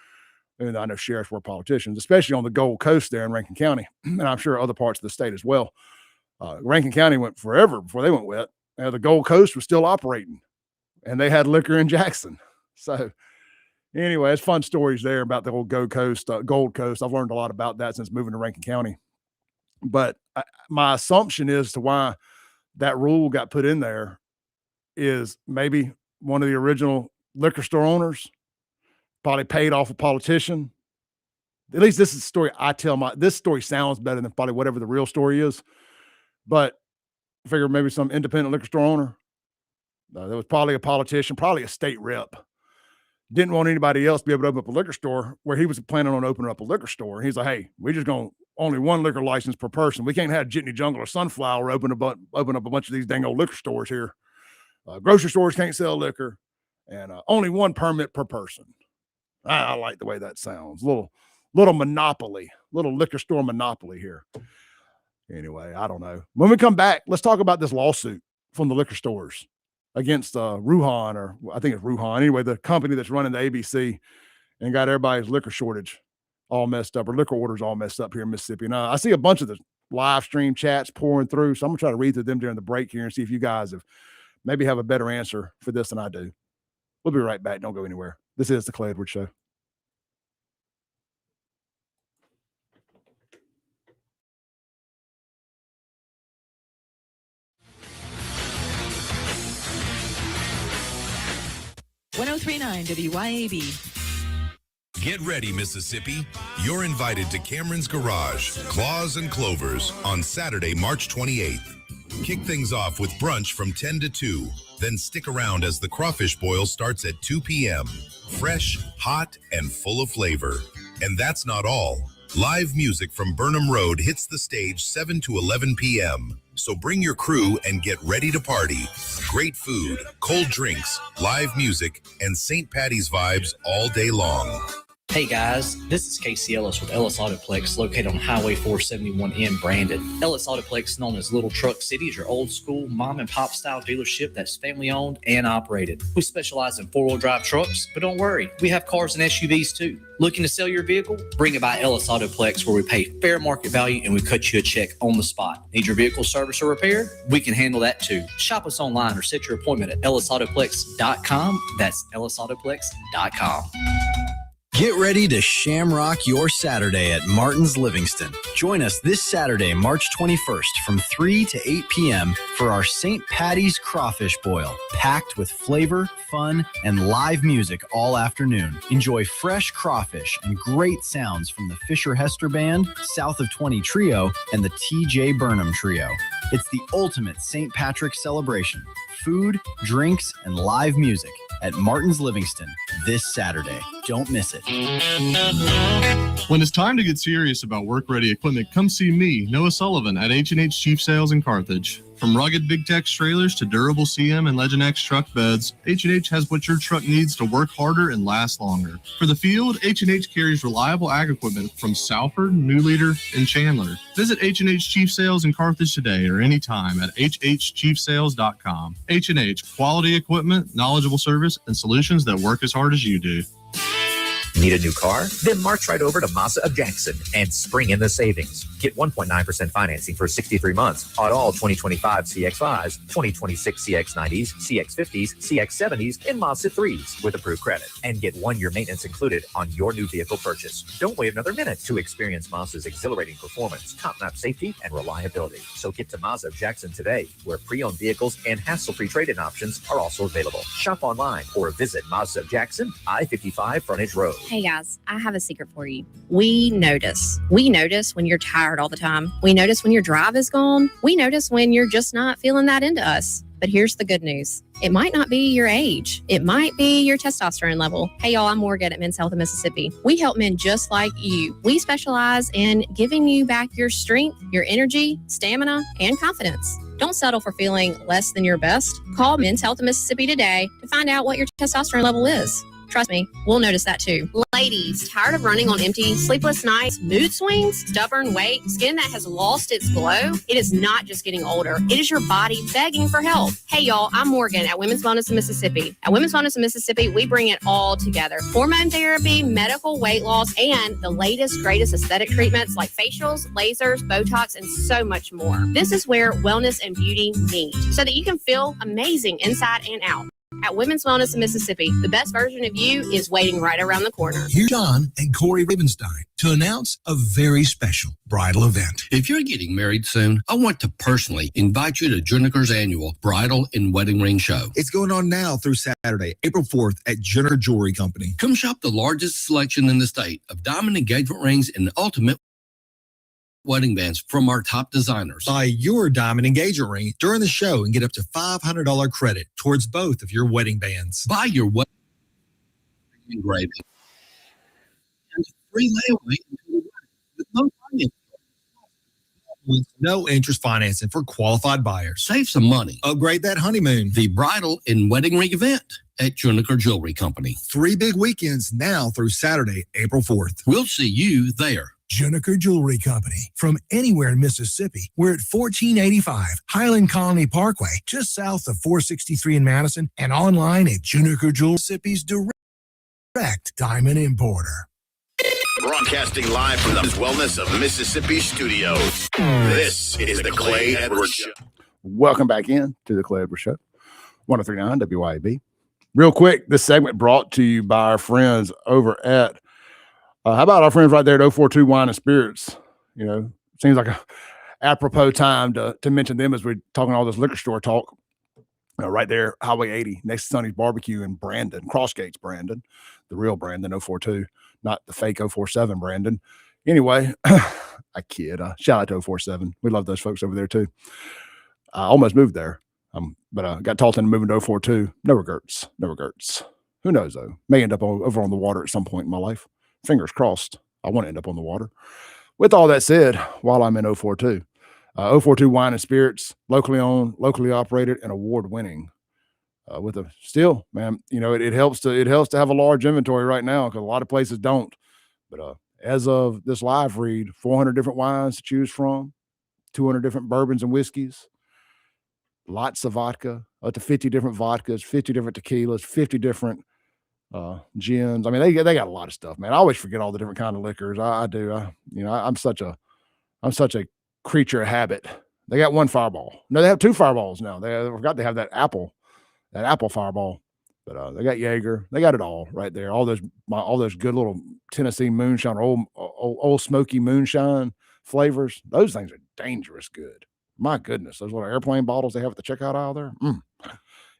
Speaker 7: And I know sheriffs were politicians, especially on the Gold Coast there in Rankin County, and I'm sure other parts of the state as well. Rankin County went forever before they went wet. The Gold Coast was still operating, and they had liquor in Jackson. So anyway, it's fun stories there about the old Gold Coast. I've learned a lot about that since moving to Rankin County. But my assumption is to why that rule got put in there is maybe one of the original liquor store owners probably paid off a politician. At least this is the story I tell this story sounds better than probably whatever the real story is. But I figure maybe some independent liquor store owner. There was probably a politician, probably a state rep. Didn't want anybody else to be able to open up a liquor store where he was planning on opening up a liquor store. And he's like, hey, we're just going to only one liquor license per person. We can't have Jitney Jungle or Sunflower open up a bunch of these dang old liquor stores here. Grocery stores can't sell liquor, and only one permit per person. I like the way that sounds. Little monopoly, little liquor store monopoly here. Anyway, I don't know. When we come back, let's talk about this lawsuit from the liquor stores against Ruhan, or I think it's Ruhan. Anyway, the company that's running the ABC and got everybody's liquor shortage all messed up, or liquor orders all messed up here in Mississippi. Now, I see a bunch of the live stream chats pouring through, so I'm going to try to read through them during the break here and see if you guys maybe have a better answer for this than I do. We'll be right back. Don't go anywhere. This is the Clay Edwards Show.
Speaker 11: .1039 WYAB.
Speaker 8: Get ready, Mississippi. You're invited to Cameron's Garage, Claws and Clovers on Saturday, March 28th. Kick things off with brunch from 10 to 2. Then stick around as the crawfish boil starts at 2 p.m. Fresh, hot, and full of flavor. And that's not all. Live music from Burnham Road hits the stage 7 to 11 p.m. So bring your crew and get ready to party. Great food, cold drinks, live music, and St. Patty's vibes all day long.
Speaker 12: Hey guys, this is Casey Ellis with Ellis Autoplex, located on Highway 471 in Brandon. Ellis Autoplex, known as Little Truck City, is your old school mom and pop style dealership that's family owned and operated. We specialize in 4-wheel drive trucks, but don't worry, we have cars and SUVs too. Looking to sell your vehicle? Bring it by Ellis Autoplex, where we pay fair market value and we cut you a check on the spot. Need your vehicle service or repaired? We can handle that too. Shop us online or set your appointment at ellisautoplex.com. That's ellisautoplex.com.
Speaker 14: Get ready to shamrock your Saturday at Martin's Livingston. Join us this Saturday, March 21st from 3 to 8 p.m. for our St. Patty's Crawfish Boil, packed with flavor, fun, and live music all afternoon. Enjoy fresh crawfish and great sounds from the Fisher Hester Band, South of 20 Trio, and the T.J. Burnham Trio. It's the ultimate St. Patrick's celebration. Food, drinks, and live music at Martin's Livingston this Saturday. Don't miss it.
Speaker 15: When it's time to get serious about work-ready equipment, come see me, Noah Sullivan, at H&H Chief Sales in Carthage. From rugged Big Tex trailers to durable CM and Legend X truck beds, H&H has what your truck needs to work harder and last longer. For the field, H&H carries reliable ag equipment from Salford, New Leader, and Chandler. Visit H&H Chief Sales in Carthage today or anytime at hhchiefsales.com. H&H, quality equipment, knowledgeable service, and solutions that work as hard as you do.
Speaker 4: Need a new car? Then march right over to Mazda of Jackson and spring in the savings. Get 1.9% financing for 63 months on all 2025 CX-5s, 2026 CX-90s, CX-50s, CX-70s, and Mazda 3s with approved credit. And get 1-year maintenance included on your new vehicle purchase. Don't wait another minute to experience Mazda's exhilarating performance, top-notch safety, and reliability. So get to Mazda of Jackson today, where pre-owned vehicles and hassle-free trade-in options are also available. Shop online or visit Mazda of Jackson, I-55 Frontage Road.
Speaker 6: Hey guys, I have a secret for you. We notice. We notice when you're tired all the time. We notice when your drive is gone. We notice when you're just not feeling that into us. But here's the good news. It might not be your age. It might be your testosterone level. Hey, y'all, I'm Morgan at Men's Health of Mississippi. We help men just like you. We specialize in giving you back your strength, your energy, stamina, and confidence. Don't settle for feeling less than your best. Call Men's Health of Mississippi today to find out what your testosterone level is. Trust me, we'll notice that too. Ladies, tired of running on empty, sleepless nights, mood swings, stubborn weight, skin that has lost its glow? It is not just getting older. It is your body begging for help. Hey, y'all, I'm Morgan at Women's Wellness of Mississippi. At Women's Wellness of Mississippi, we bring it all together. Hormone therapy, medical weight loss, and the latest, greatest aesthetic treatments like facials, lasers, Botox, and so much more. This is where wellness and beauty meet so that you can feel amazing inside and out. At Women's Wellness of Mississippi, the best version of you is waiting right around the corner.
Speaker 9: Here's John and Corey Ravenstein to announce a very special bridal event.
Speaker 19: If you're getting married soon, I want to personally invite you to Juniker's annual Bridal and Wedding Ring Show.
Speaker 9: It's going on now through Saturday, April 4th at Juniker Jewelry Company.
Speaker 19: Come shop the largest selection in the state of diamond engagement rings and ultimate wedding bands from our top designers.
Speaker 9: Buy your diamond engagement ring during the show and get up to $500 credit towards both of your wedding bands.
Speaker 19: Buy your wedding engraving and free layaway with no financing.
Speaker 9: With no interest financing for qualified buyers.
Speaker 19: Save some money.
Speaker 9: Upgrade that honeymoon.
Speaker 19: The bridal and wedding ring event at Juniker Jewelry Company.
Speaker 9: 3 big weekends now through Saturday, April 4th.
Speaker 19: We'll see you there.
Speaker 9: Juniker Jewelry Company. From anywhere in Mississippi, we're at 1485 Highland Colony Parkway, just south of 463 in Madison, and online at Juniker Jewelry, Mississippi's direct diamond importer.
Speaker 20: Broadcasting live from the Wellness of Mississippi studios. This is the Clay Edwards Show.
Speaker 7: Welcome back in to the Clay Edwards Show, 103.9 WYAB. Real quick, this segment brought to you by our friends over at how about our friends right there at 042 Wine and Spirits? You know, seems like a apropos time to mention them as we're talking all this liquor store talk. Right there, Highway 80, next to Sonny's Barbecue in Brandon, Crossgates, Brandon, the real Brandon 042, not the fake 047 Brandon. Anyway, I kid. Shout out to 047. We love those folks over there too. I almost moved there, but got talked into moving to 042. No regrets. No regrets. Who knows though? May end up over on the water at some point in my life. Fingers crossed. I want to end up on the water. With all that said, while I'm in 042, 042 Wine and Spirits, locally owned, locally operated, and award-winning. With a still, man, you know, it helps to have a large inventory right now because a lot of places don't. But as of this live read, 400 different wines to choose from, 200 different bourbons and whiskeys, lots of vodka, up to 50 different vodkas, 50 different tequilas, 50 different gins. I mean, they got a lot of stuff, man. I always forget all the different kind of liquors. I do. I'm such a creature of habit. They got one Fireball. No, they have 2 Fireballs now. They forgot they have that apple Fireball. But they got Jaeger. They got it all right there. All those good little Tennessee moonshine, old smoky moonshine flavors. Those things are dangerous good. My goodness, those little airplane bottles they have at the checkout aisle there.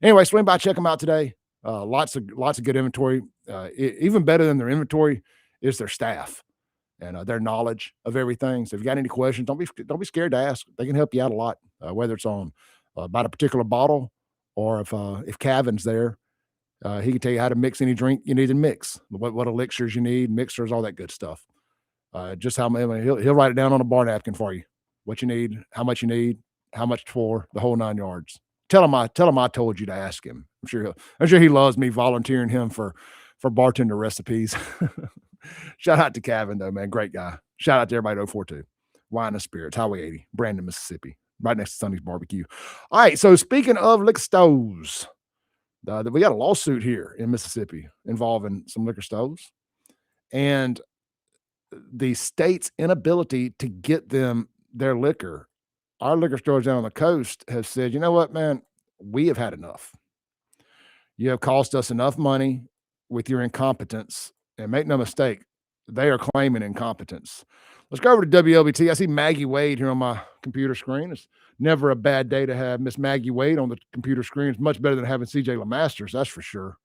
Speaker 7: Anyway, swing by, check them out today. Lots of good inventory. Even better than their inventory is their staff and their knowledge of everything. So if you got any questions, don't be scared to ask. They can help you out a lot, whether it's on about a particular bottle or if Kevin's there, he can tell you how to mix any drink you need to mix, what elixirs you need, mixers, all that good stuff. Just how he'll write it down on a bar napkin for you. What you need, how much for, the whole 9 yards. Tell him I told you to ask him. I'm sure he loves me volunteering him for bartender recipes. Shout out to Kevin though, man. Great guy. Shout out to everybody at 042 Wine and Spirits, Highway 80, Brandon, Mississippi, right next to Sonny's Barbecue. All right. So speaking of liquor stores, we got a lawsuit here in Mississippi involving some liquor stores. and the state's inability to get them their liquor. Our liquor stores down on the coast have said, you know what, man, we have had enough. You have cost us enough money with your incompetence, and make no mistake, they are claiming incompetence. Let's go over to WLBT. I see Maggie Wade here on my computer screen. It's never a bad day to have Miss Maggie Wade on the computer screen. It's much better than having CJ LeMasters, that's for sure.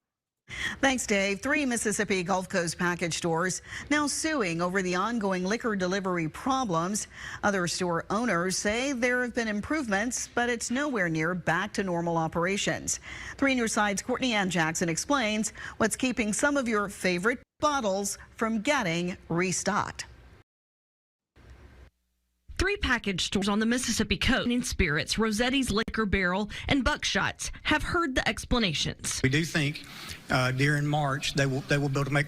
Speaker 10: Thanks, Dave. 3 Mississippi Gulf Coast package stores now suing over the ongoing liquor delivery problems. Other store owners say there have been improvements, but it's nowhere near back to normal operations. 3 News Side's Courtney Ann Jackson explains what's keeping some of your favorite bottles from getting restocked.
Speaker 13: 3 package stores on the Mississippi coast in Spirits, Rosetti's Liquor Barrel, and Buckshots have heard the explanations.
Speaker 17: We do think during March they will be able to make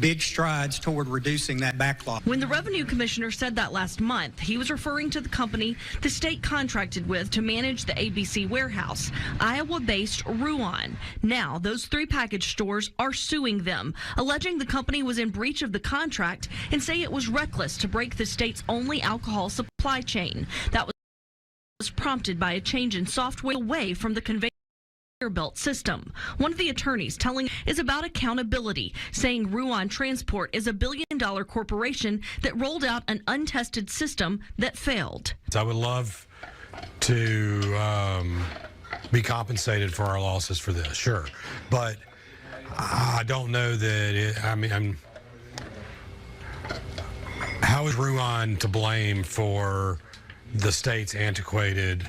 Speaker 17: big strides toward reducing that backlog.
Speaker 13: When the revenue commissioner said that last month, he was referring to the company the state contracted with to manage the ABC warehouse, Iowa-based Ruan. Now, those 3 package stores are suing them, alleging the company was in breach of the contract and say it was reckless to break the state's only alcohol supply chain. That was prompted by a change in software away from the conveyor belt system. One of the attorneys telling is about accountability, saying Ruan Transport is a billion-dollar corporation that rolled out an untested system that failed.
Speaker 21: I would love to be compensated for our losses for this, sure, but I don't know that how is Ruan to blame for the state's antiquated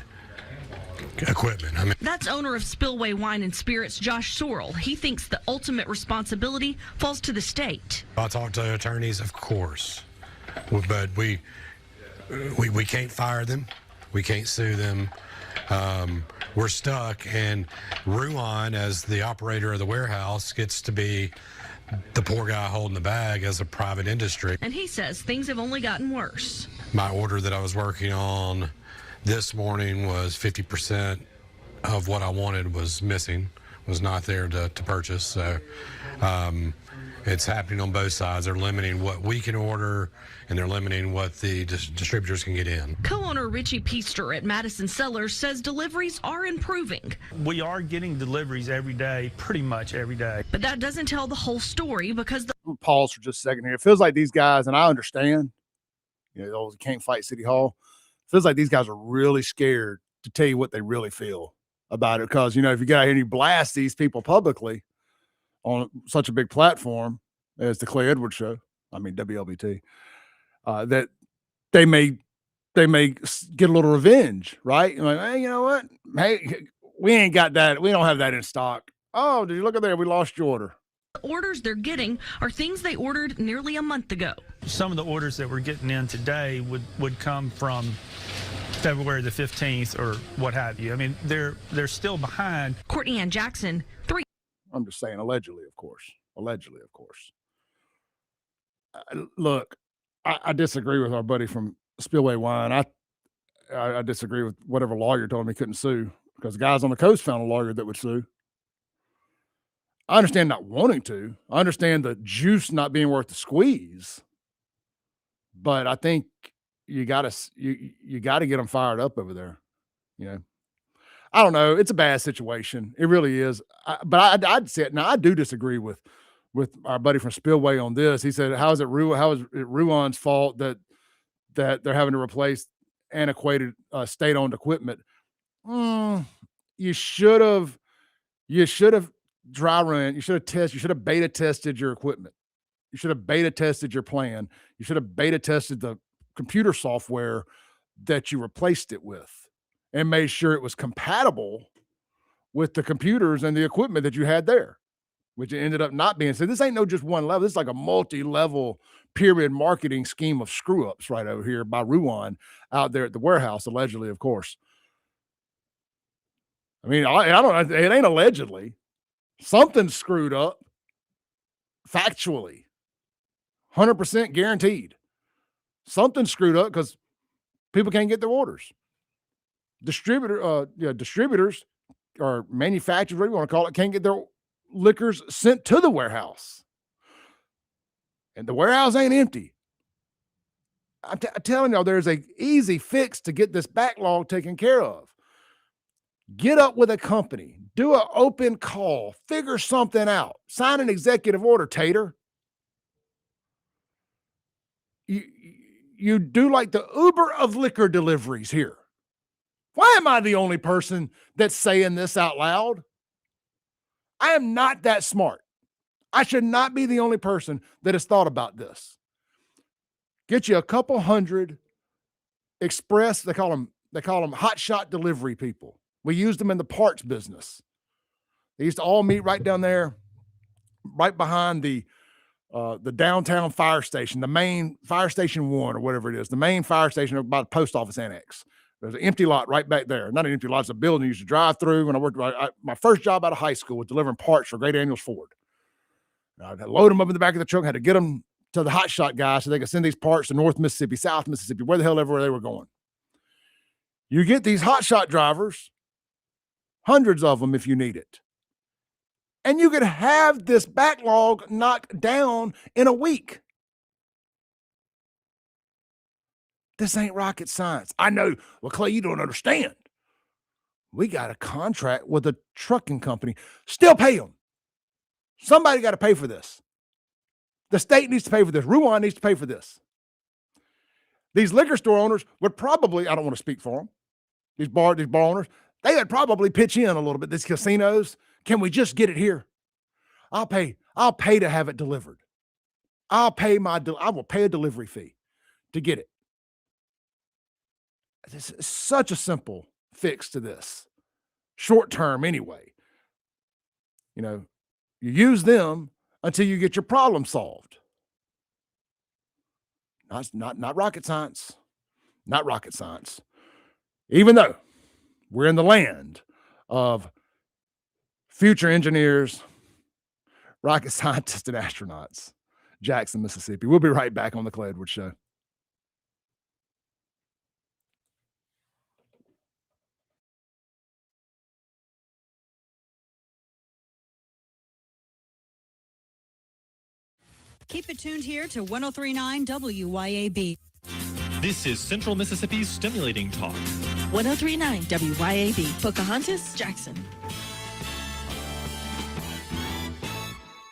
Speaker 21: equipment?
Speaker 13: That's owner of Spillway Wine and Spirits, Josh Sorrell. He thinks the ultimate responsibility falls to the state.
Speaker 21: I talk to attorneys, of course, but we can't fire them. We can't sue them. We're stuck, and Ruan, as the operator of the warehouse, gets to be the poor guy holding the bag as a private industry.
Speaker 13: And he says things have only gotten worse.
Speaker 21: My order that I was working on this morning was 50% of what I wanted was missing, was not there to purchase. So it's happening on both sides. They're limiting what we can order, and they're limiting what the distributors can get in.
Speaker 13: Co-owner Richie Peaster at Madison Cellars says deliveries are improving.
Speaker 22: We are getting deliveries every day, pretty much every day.
Speaker 13: But that doesn't tell the whole story because
Speaker 7: We'll pause for just a second here. It feels like these guys, and I understand, those can't fight City Hall. Feels like these guys are really scared to tell you what they really feel about it. Because, if you get out here and you blast these people publicly on such a big platform as the Clay Edwards Show, WLBT, that they may get a little revenge, right? Like, hey, you know what? Hey, we ain't got that. We don't have that in stock. Oh, did you look at there? We lost your order.
Speaker 13: the orders they're getting are things they ordered nearly a month ago.
Speaker 22: Some of the orders that we're getting in today would come from February the 15th or what have you. I mean, they're still behind.
Speaker 13: Courtney Ann Jackson, 3.
Speaker 7: I'm just saying, allegedly, of course. Allegedly, of course. Look, I disagree with our buddy from Spillway Wine. I disagree with whatever lawyer told him he couldn't sue, because the guys on the coast found a lawyer that would sue. I understand not wanting to. I understand the juice not being worth the squeeze. But I think you gotta get them fired up over there. You know, I don't know. It's a bad situation. It really is. But I'd say it. Now, I do disagree with our buddy from Spillway on this. He said, how is it Ruan's fault that they're having to replace antiquated state-owned equipment? You should have dry run. You should have beta tested your equipment. You should have beta tested your plan. You should have beta tested the computer software that you replaced it with and made sure it was compatible with the computers and the equipment that you had there, which it ended up not being. So this ain't no just one level. This is like a multi-level pyramid marketing scheme of screw-ups right over here by Ruan out there at the warehouse, allegedly, of course. I mean, I don't know. It ain't allegedly. Something screwed up factually. 100% guaranteed. Something screwed up because people can't get their orders. Distributors or manufacturers, whatever you want to call it, can't get their liquors sent to the warehouse. And the warehouse ain't empty. I'm telling y'all, there's an easy fix to get this backlog taken care of. Get up with a company, do an open call, figure something out, sign an executive order, Tater. You do like the Uber of liquor deliveries here. Why am I the only person that's saying this out loud? I am not that smart. I should not be the only person that has thought about this. Get you a couple hundred express, they call them hot shot delivery people. We used them in the parts business. They used to all meet right down there, right behind the downtown fire station, the main fire station 1 or whatever it is, the main fire station by the post office annex. There's an empty lot right back there. Not an empty lot, it's a building you used to drive through. When I worked, my first job out of high school was delivering parts for Great Daniels Ford. I had to load them up in the back of the truck, had to get them to the hot shot guy so they could send these parts to North Mississippi, South Mississippi, where the hell ever they were going. You get these hot shot drivers, hundreds of them if you need it. And you could have this backlog knocked down in a week. This ain't rocket science. I know. Well, Clay, you don't understand. We got a contract with a trucking company. Still pay them. Somebody got to pay for this. The state needs to pay for this. Ruan needs to pay for this. These liquor store owners would probably, I don't want to speak for them, these bar owners, they would probably pitch in a little bit. These casinos, can we just get it here? I'll pay to have it delivered. I will pay a delivery fee to get it. This is such a simple fix to this. Short term anyway. You know, you use them until you get your problem solved. Not rocket science. Not rocket science. Even though we're in the land of future engineers, rocket scientists, and astronauts. Jackson, Mississippi. We'll be right back on the Clay Edwards Show.
Speaker 1: Keep it tuned here to 103.9 WYAB.
Speaker 18: This is Central Mississippi's Stimulating Talk.
Speaker 1: 103.9 WYAB. Pocahontas, Jackson.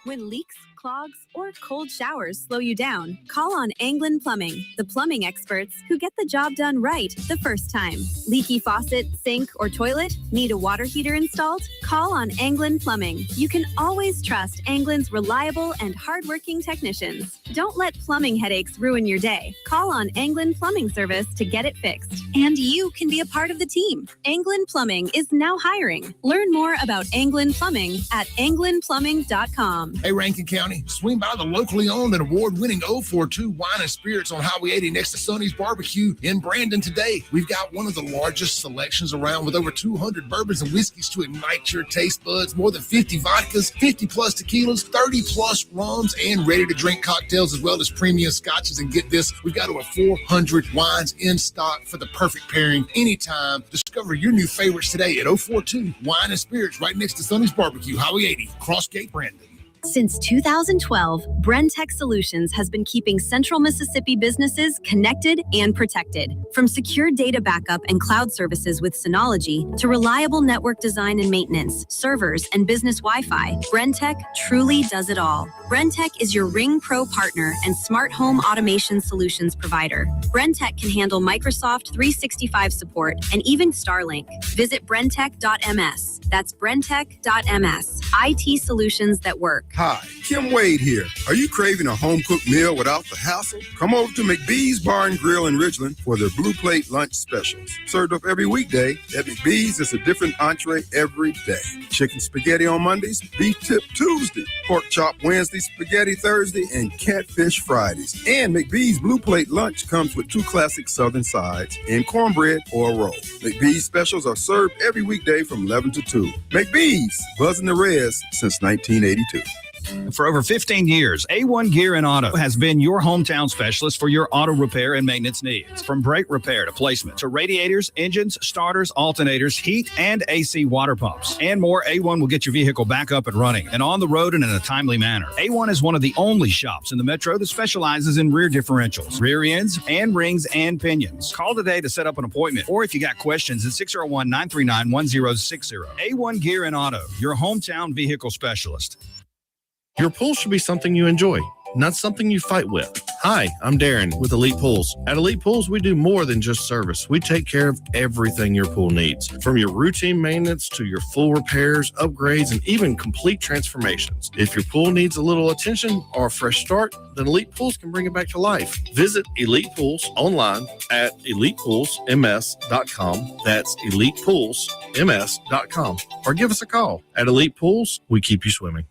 Speaker 23: When leaks, clogs, or cold showers slow you down, call on Anglin Plumbing, the plumbing experts who get the job done right the first time. Leaky faucet, sink, or toilet? Need a water heater installed? Call on Anglin Plumbing. You can always trust Anglin's reliable and hardworking technicians. Don't let plumbing headaches ruin your day. Call on Anglin Plumbing Service to get it fixed. And you can be a part of the team. Anglin Plumbing is now hiring. Learn more about Anglin Plumbing at anglinplumbing.com.
Speaker 3: Hey, Rankin County, swing by the locally owned and award-winning 042 Wine and Spirits on Highway 80 next to Sonny's Barbecue in Brandon today. We've got one of the largest selections around with over 200 bourbons and whiskeys to ignite your taste buds, more than 50 vodkas, 50-plus tequilas, 30-plus rums, and ready-to-drink cocktails, as well as premium scotches. And get this, we've got over 400 wines in stock for the perfect pairing anytime. Discover your new favorites today at 042 Wine and Spirits right next to Sonny's Barbecue, Highway 80, Crossgate, Brandon.
Speaker 23: Since 2012, Brentech Solutions has been keeping Central Mississippi businesses connected and protected. From secure data backup and cloud services with Synology to reliable network design and maintenance, servers, and business Wi-Fi, Brentech truly does it all. Brentech is your Ring Pro partner and smart home automation solutions provider. Brentech can handle Microsoft 365 support and even Starlink. Visit brentech.ms. That's brentech.ms. IT solutions that work.
Speaker 24: Hi, Kim Wade here. Are you craving a home-cooked meal without the hassle? Come over to McBee's Bar and Grill in Ridgeland for their Blue Plate lunch specials. Served up every weekday, at McBee's is a different entree every day. Chicken spaghetti on Mondays, beef tip Tuesday, pork chop Wednesday, spaghetti Thursday, and catfish Fridays. And McBee's Blue Plate lunch comes with 2 classic southern sides and cornbread or a roll. McBee's specials are served every weekday from 11 to 2. McBee's, buzzing the res since 1982.
Speaker 2: For over 15 years, A1 Gear and Auto has been your hometown specialist for your auto repair and maintenance needs. From brake repair to placement to radiators, engines, starters, alternators, heat, and AC water pumps, and more, A1 will get your vehicle back up and running and on the road and in a timely manner. A1 is one of the only shops in the metro that specializes in rear differentials, rear ends, and rings and pinions. Call today to set up an appointment, or if you got questions, at 601-939-1060. A1 Gear and Auto, your hometown vehicle specialist.
Speaker 5: Your pool should be something you enjoy, not something you fight with. Hi, I'm Darren with Elite Pools. At Elite Pools, we do more than just service. We take care of everything your pool needs, from your routine maintenance to your full repairs, upgrades, and even complete transformations. If your pool needs a little attention or a fresh start, then Elite Pools can bring it back to life. Visit Elite Pools online at elitepoolsms.com. That's elitepoolsms.com. Or give us a call. At Elite Pools, we keep you swimming.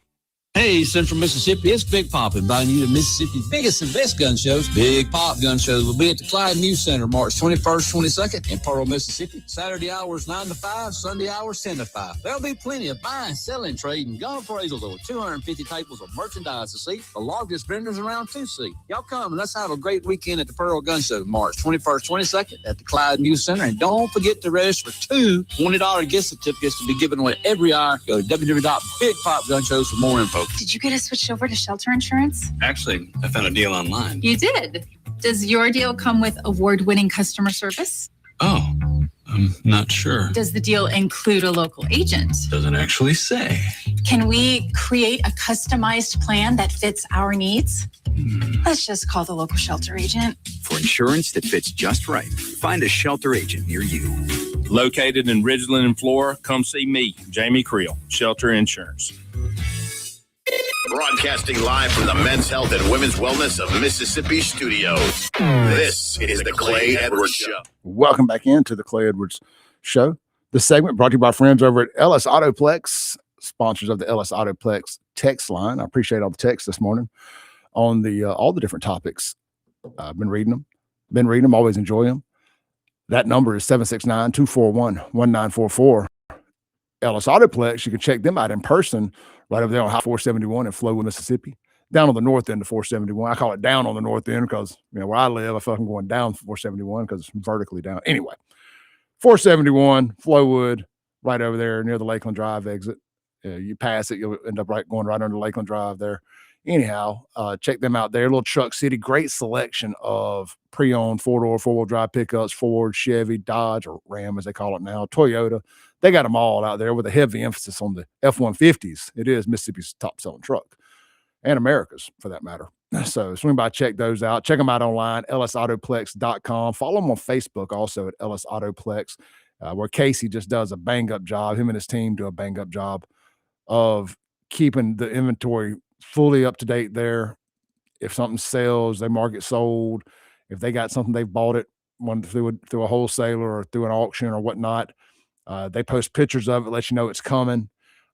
Speaker 11: Hey, Central Mississippi, it's Big Pop inviting you to Mississippi's biggest and best gun shows. Big Pop Gun Shows will be at the Clyde News Center March 21st, 22nd in Pearl, Mississippi. Saturday hours 9 to 5, Sunday hours 10 to 5. There'll be plenty of buying, selling, trading, gun appraisals, over 250 tables of merchandise to see. The largest vendors around to see. Y'all come and let's have a great weekend at the Pearl Gun Show March 21st, 22nd at the Clyde News Center. And don't forget to register for two $20 gift certificates to be given away every hour. Go to www.bigpopgunshows for more info.
Speaker 16: Did you get us switched over to shelter insurance?
Speaker 11: Actually, I found a deal online.
Speaker 16: You did. Does your deal come with award-winning customer service?
Speaker 11: Oh, I'm not sure.
Speaker 16: Does the deal include a local agent?
Speaker 11: Doesn't actually say.
Speaker 16: Can we create a customized plan that fits our needs? Let's just call the local shelter agent.
Speaker 25: For insurance that fits just right, find a shelter agent near you. Located in Ridgeland and Flora, come see me, Jamie Creel, Shelter Insurance.
Speaker 20: Broadcasting live from the Men's Health and Women's Wellness of Mississippi studios. This is the Clay Edwards Show.
Speaker 7: Welcome back into the Clay Edwards Show. This segment brought to you by friends over at Ellis Autoplex, sponsors of the Ellis Autoplex text line. I appreciate all the texts this morning on the all the different topics. I've been reading them, always enjoy them. That number is 769-241-1944. Ellis Autoplex, you can check them out in person right over there on High 471 in Flowood, Mississippi, down on the north end of 471. I call it down on the north end because, where I live, I feel like I'm going down 471 because it's vertically down. Anyway, 471, Flowood, right over there near the Lakeland Drive exit. You pass it, you'll end up going right under Lakeland Drive there. Anyhow, check them out there. Little Truck City, great selection of pre-owned four-door, four-wheel drive pickups, Ford, Chevy, Dodge, or Ram as they call it now, Toyota. They got them all out there with a heavy emphasis on the F-150s. It is Mississippi's top-selling truck, and America's for that matter. So swing by, check those out. Check them out online, ellisautoplex.com. Follow them on Facebook also at Ellis Autoplex, where Casey just does a bang-up job. Him and his team do a bang-up job of keeping the inventory fully up to date there. If something sells, they mark it sold. If they got something, they've bought it through a wholesaler or through an auction or whatnot. They post pictures of it, let you know it's coming.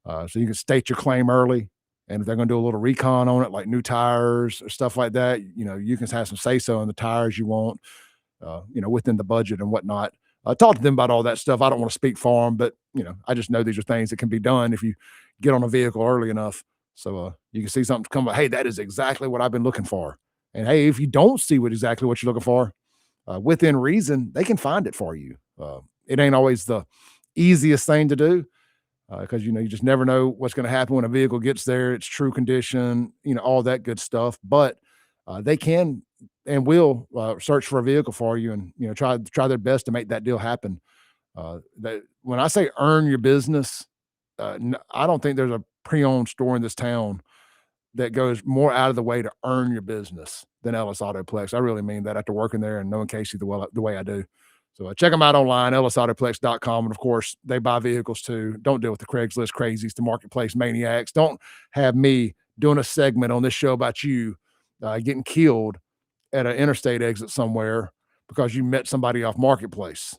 Speaker 7: So you can state your claim early. And if they're going to do a little recon on it, like new tires or stuff like that, you can have some say-so on the tires you want, within the budget and whatnot. Talk to them about all that stuff. I don't want to speak for them, but, I just know these are things that can be done if you get on a vehicle early enough. So you can see something come up. Hey, that is exactly what I've been looking for. And hey, if you don't see exactly what you're looking for, within reason, they can find it for you. It ain't always the easiest thing to do because, you just never know what's going to happen when a vehicle gets there. It's true condition, all that good stuff. But they can and will search for a vehicle for you and, try their best to make that deal happen. When I say earn your business, I don't think there's a pre-owned store in this town that goes more out of the way to earn your business than Ellis Autoplex. I really mean that after working there and knowing Casey the way I do. So check them out online, ellisautoplex.com. And of course, they buy vehicles too. Don't deal with the Craigslist crazies, the marketplace maniacs. Don't have me doing a segment on this show about you getting killed at an interstate exit somewhere because you met somebody off marketplace.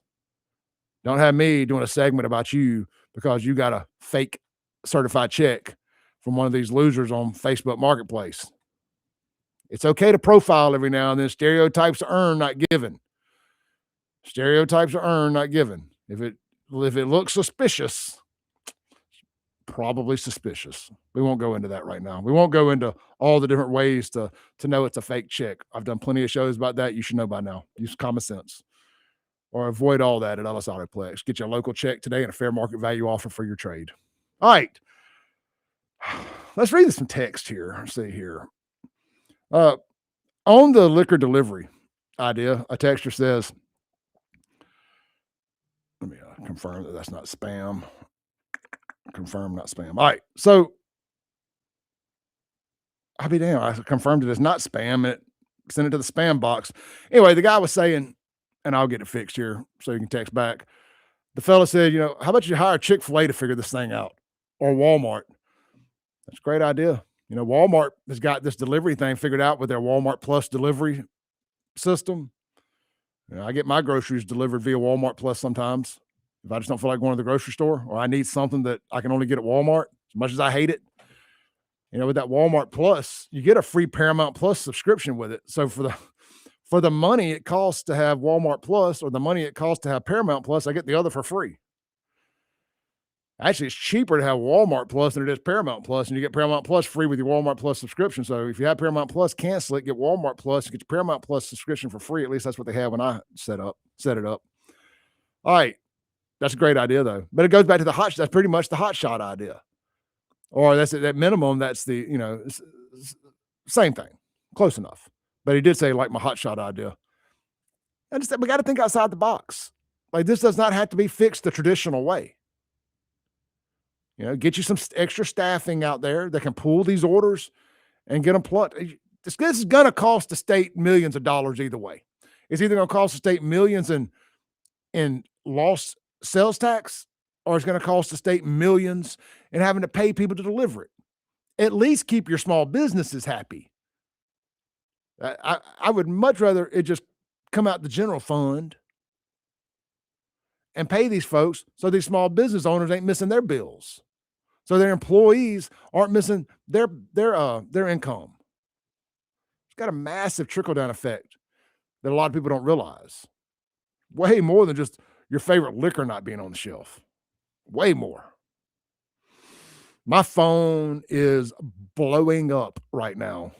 Speaker 7: Don't have me doing a segment about you because you got a fake certified check from one of these losers on Facebook Marketplace. It's okay to profile every now and then. Stereotypes are earned, not given. Stereotypes are earned, not given. If it looks suspicious, probably suspicious. We won't go into that right now. We won't go into all the different ways to know it's a fake check. I've done plenty of shows about that. You should know by now. Use common sense. Or avoid all that at Ellis Autoplex. Get your local check today and a fair market value offer for your trade. All right. Let's read some text here. Let's see here. On the liquor delivery idea, a texter says, let me confirm that that's not spam. Confirm, not spam. All right. So I'll be damned. I confirmed it as not spam and it sent it to the spam box. Anyway, the guy was saying, and I'll get it fixed here so you can text back. The fella said, how about you hire Chick-fil-A to figure this thing out, or Walmart? That's a great idea. Walmart has got this delivery thing figured out with their Walmart Plus delivery system. I get my groceries delivered via Walmart Plus sometimes if I just don't feel like going to the grocery store, or I need something that I can only get at Walmart, as much as I hate it. With that Walmart Plus, you get a free Paramount Plus subscription with it. So for the money it costs to have Walmart Plus, or the money it costs to have Paramount Plus, I get the other for free. Actually, it's cheaper to have Walmart Plus than it is Paramount Plus, and you get Paramount Plus free with your Walmart Plus subscription. So if you have Paramount Plus, cancel it, get Walmart Plus, you get your Paramount Plus subscription for free. At least that's what they have when I set it up. All right. That's a great idea, though. But it goes back to that's pretty much the hot shot idea. Or that's at minimum, that's the, same thing. Close enough. But he did say, like, my hot shot idea. We got to think outside the box. Like, this does not have to be fixed the traditional way. Get you some extra staffing out there that can pull these orders and get them plugged. This is going to cost the state millions of dollars either way. It's either going to cost the state millions in lost sales tax, or it's going to cost the state millions in having to pay people to deliver it. At least keep your small businesses happy. I would much rather it just come out the general fund and pay these folks so these small business owners ain't missing their bills, so their employees aren't missing their income. It's got a massive trickle-down effect that a lot of people don't realize. Way more than just your favorite liquor not being on the shelf. Way more. My phone is blowing up right now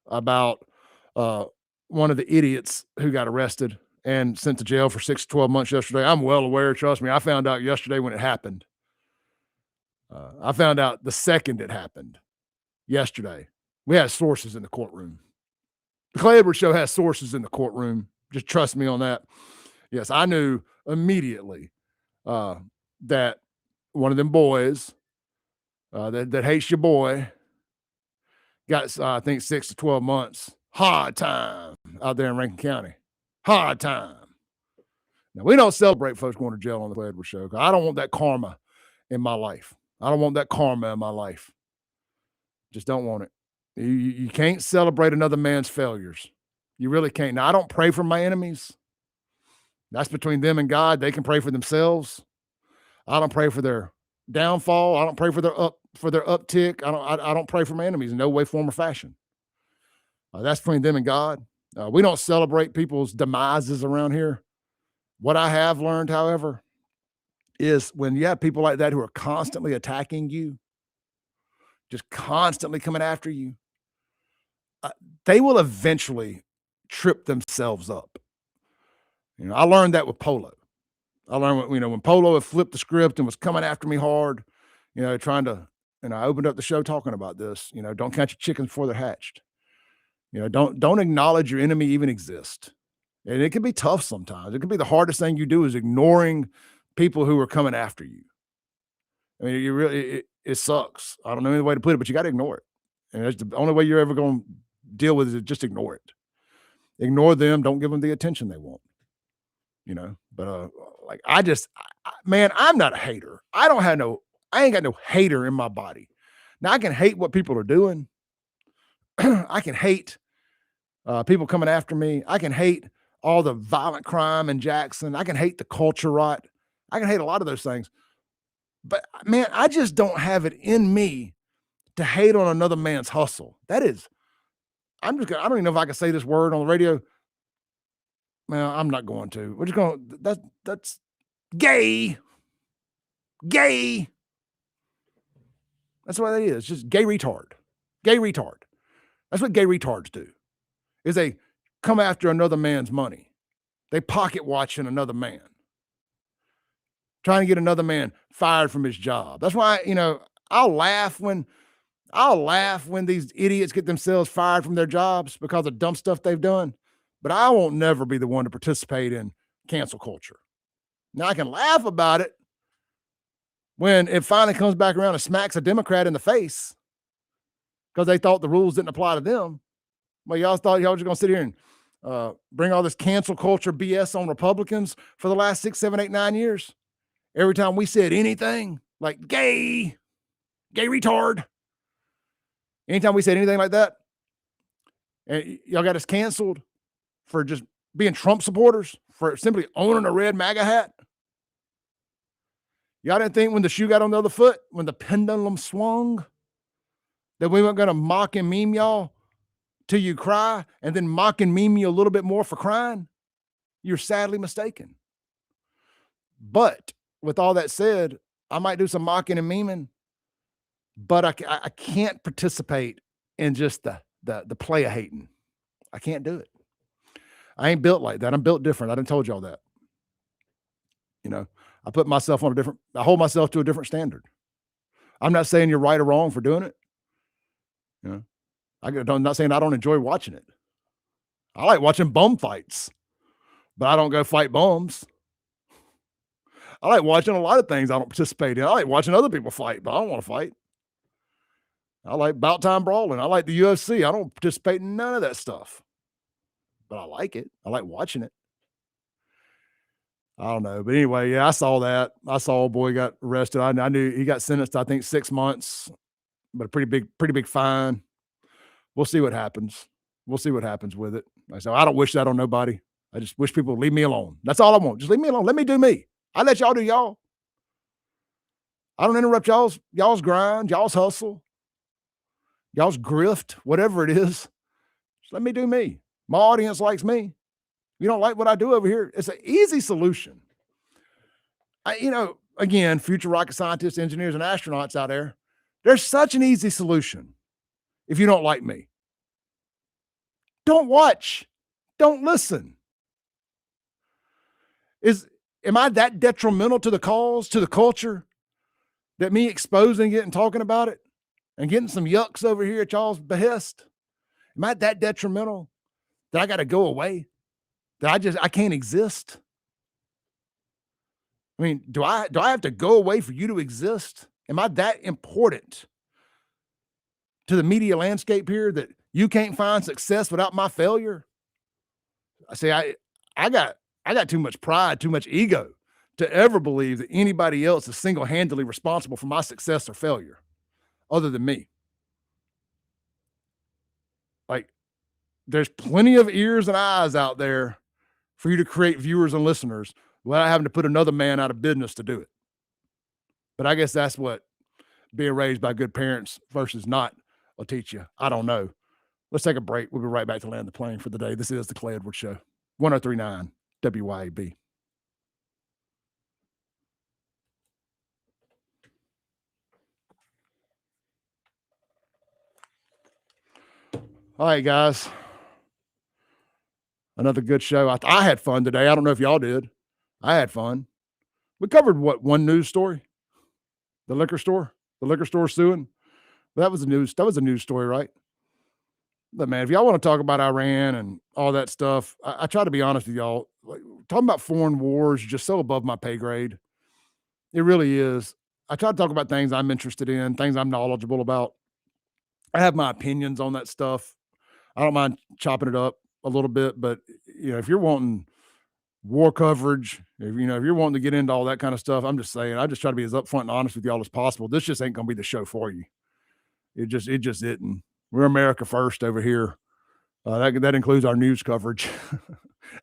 Speaker 7: about one of the idiots who got arrested and sent to jail for 6 to 12 months yesterday. I'm well aware, trust me. I found out yesterday when it happened. I found out the second it happened yesterday. We had sources in the courtroom. The Clay Edwards Show has sources in the courtroom. Just trust me on that. Yes, I knew immediately that one of them boys that hates your boy got, I think, 6 to 12 months. Hard time out there in Rankin County. Hard time. Now, we don't celebrate folks going to jail on the Clay Edwards Show, because I don't want that karma in my life. I don't want that karma in my life. Just don't want it. You can't celebrate another man's failures. You really can't. Now, I don't pray for my enemies. That's between them and God. They can pray for themselves. I don't pray for their downfall. I don't pray for their uptick. I don't pray for my enemies in no way, form, or fashion. That's between them and God. We don't celebrate people's demises around here. What I have learned, however, is when you have people like that who are constantly attacking you, just constantly coming after you, they will eventually trip themselves up. I learned that with Polo. I learned, when Polo had flipped the script and was coming after me hard, trying to, I opened up the show talking about this, don't count your chickens before they're hatched. Don't acknowledge your enemy even exists. And it can be tough sometimes. It can be the hardest thing you do is ignoring people who are coming after you. I mean, it sucks. I don't know any way to put it, but you got to ignore it. And that's the only way you're ever going to deal with it is just ignore it. Ignore them. Don't give them the attention they want. But man, I'm not a hater. I ain't got no hater in my body. Now, I can hate what people are doing. I can hate people coming after me. I can hate all the violent crime in Jackson. I can hate the culture rot. I can hate a lot of those things. But man, I just don't have it in me to hate on another man's hustle. I don't even know if I can say this word on the radio. Well, I'm not going to. We're just going, that's gay. Gay. That's what it is. Just gay retard. Gay retard. That's what gay retards do, is they come after another man's money. They pocket watching another man, trying to get another man fired from his job. That's why, I'll laugh when these idiots get themselves fired from their jobs because of dumb stuff they've done, but I won't never be the one to participate in cancel culture. Now I can laugh about it when it finally comes back around and smacks a Democrat in the face because they thought the rules didn't apply to them. Well, y'all thought y'all were just going to sit here and bring all this cancel culture BS on Republicans for the last 6, 7, 8, 9 years. Every time we said anything like gay retard, anytime we said anything like that, and y'all got us canceled for just being Trump supporters, for simply owning a red MAGA hat. Y'all didn't think when the shoe got on the other foot, when the pendulum swung, that we weren't going to mock and meme y'all till you cry and then mock and meme you a little bit more for crying? You're sadly mistaken. But with all that said, I might do some mocking and memeing, but I can't participate in just the play of hating. I can't do it. I ain't built like that. I'm built different. I done told y'all that. I put myself I hold myself to a different standard. I'm not saying you're right or wrong for doing it. I'm not saying I don't enjoy watching it. I like watching bum fights, but I don't go fight bums. I like watching a lot of things I don't participate in. I like watching other people fight, but I don't want to fight. I like bout time brawling. I like the UFC. I don't participate in none of that stuff, but I like it. I like watching it. I don't know. But anyway, yeah, I saw that. I saw a boy got arrested. I knew he got sentenced, I think 6 months, but a pretty big fine. We'll see what happens. We'll see what happens with it. So I don't wish that on nobody. I just wish people would leave me alone. That's all I want. Just leave me alone. Let me do me. I let y'all do y'all. I don't interrupt y'all's grind, y'all's hustle, y'all's grift, whatever it is. Just let me do me. My audience likes me. You don't like what I do over here? It's an easy solution. Again, future rocket scientists, engineers, and astronauts out there, there's such an easy solution. If you don't like me, don't watch, don't listen. Am I that detrimental to the cause, to the culture, that me exposing it and talking about it and getting some yucks over here at y'all's behest? Am I that detrimental that I got to go away? That I can't exist? I mean, do I have to go away for you to exist? Am I that important to the media landscape here that you can't find success without my failure? I say, I got too much pride, too much ego to ever believe that anybody else is single-handedly responsible for my success or failure other than me. Like, there's plenty of ears and eyes out there for you to create viewers and listeners without having to put another man out of business to do it. But I guess that's what being raised by good parents versus not will teach you. I don't know. Let's take a break. We'll be right back to land the plane for the day. This is the Clay Edwards Show, 103.9 WYAB. All right, guys. Another good show. I had fun today. I don't know if y'all did. I had fun. We covered one news story? The liquor store suing. That was a news story, right? But man, if y'all want to talk about Iran and all that stuff, I try to be honest with y'all. Like, talking about foreign wars is just so above my pay grade. It really is. I try to talk about things I'm interested in, things I'm knowledgeable about. I have my opinions on that stuff. I don't mind chopping it up a little bit, but if you're wanting war coverage, if you're wanting to get into all that kind of stuff, I'm just saying, I just try to be as upfront and honest with y'all as possible. This just ain't going to be the show for you. It just isn't. We're America first over here. That includes our news coverage.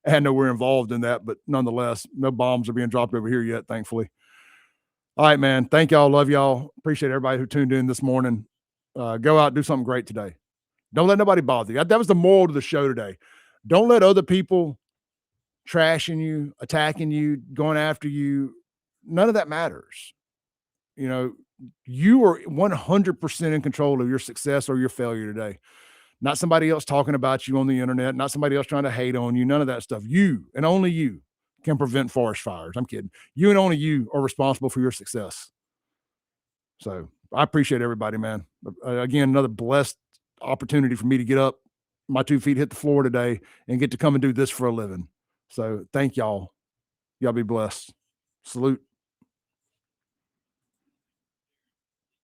Speaker 7: I know we're involved in that, but nonetheless, no bombs are being dropped over here yet, thankfully. All right, man. Thank y'all. Love y'all. Appreciate everybody who tuned in this morning. Go out, do something great today. Don't let nobody bother you. That was the moral to the show today. Don't let other people trashing you, attacking you, going after you. None of that matters. you are 100% in control of your success or your failure today. Not somebody else talking about you on the internet, not somebody else trying to hate on you, none of that stuff. You and only you can prevent forest fires. I'm kidding. You and only you are responsible for your success. So I appreciate everybody, man. Again, another blessed opportunity for me to get up, my 2 feet hit the floor today, and get to come and do this for a living. So thank y'all. Y'all be blessed. Salute.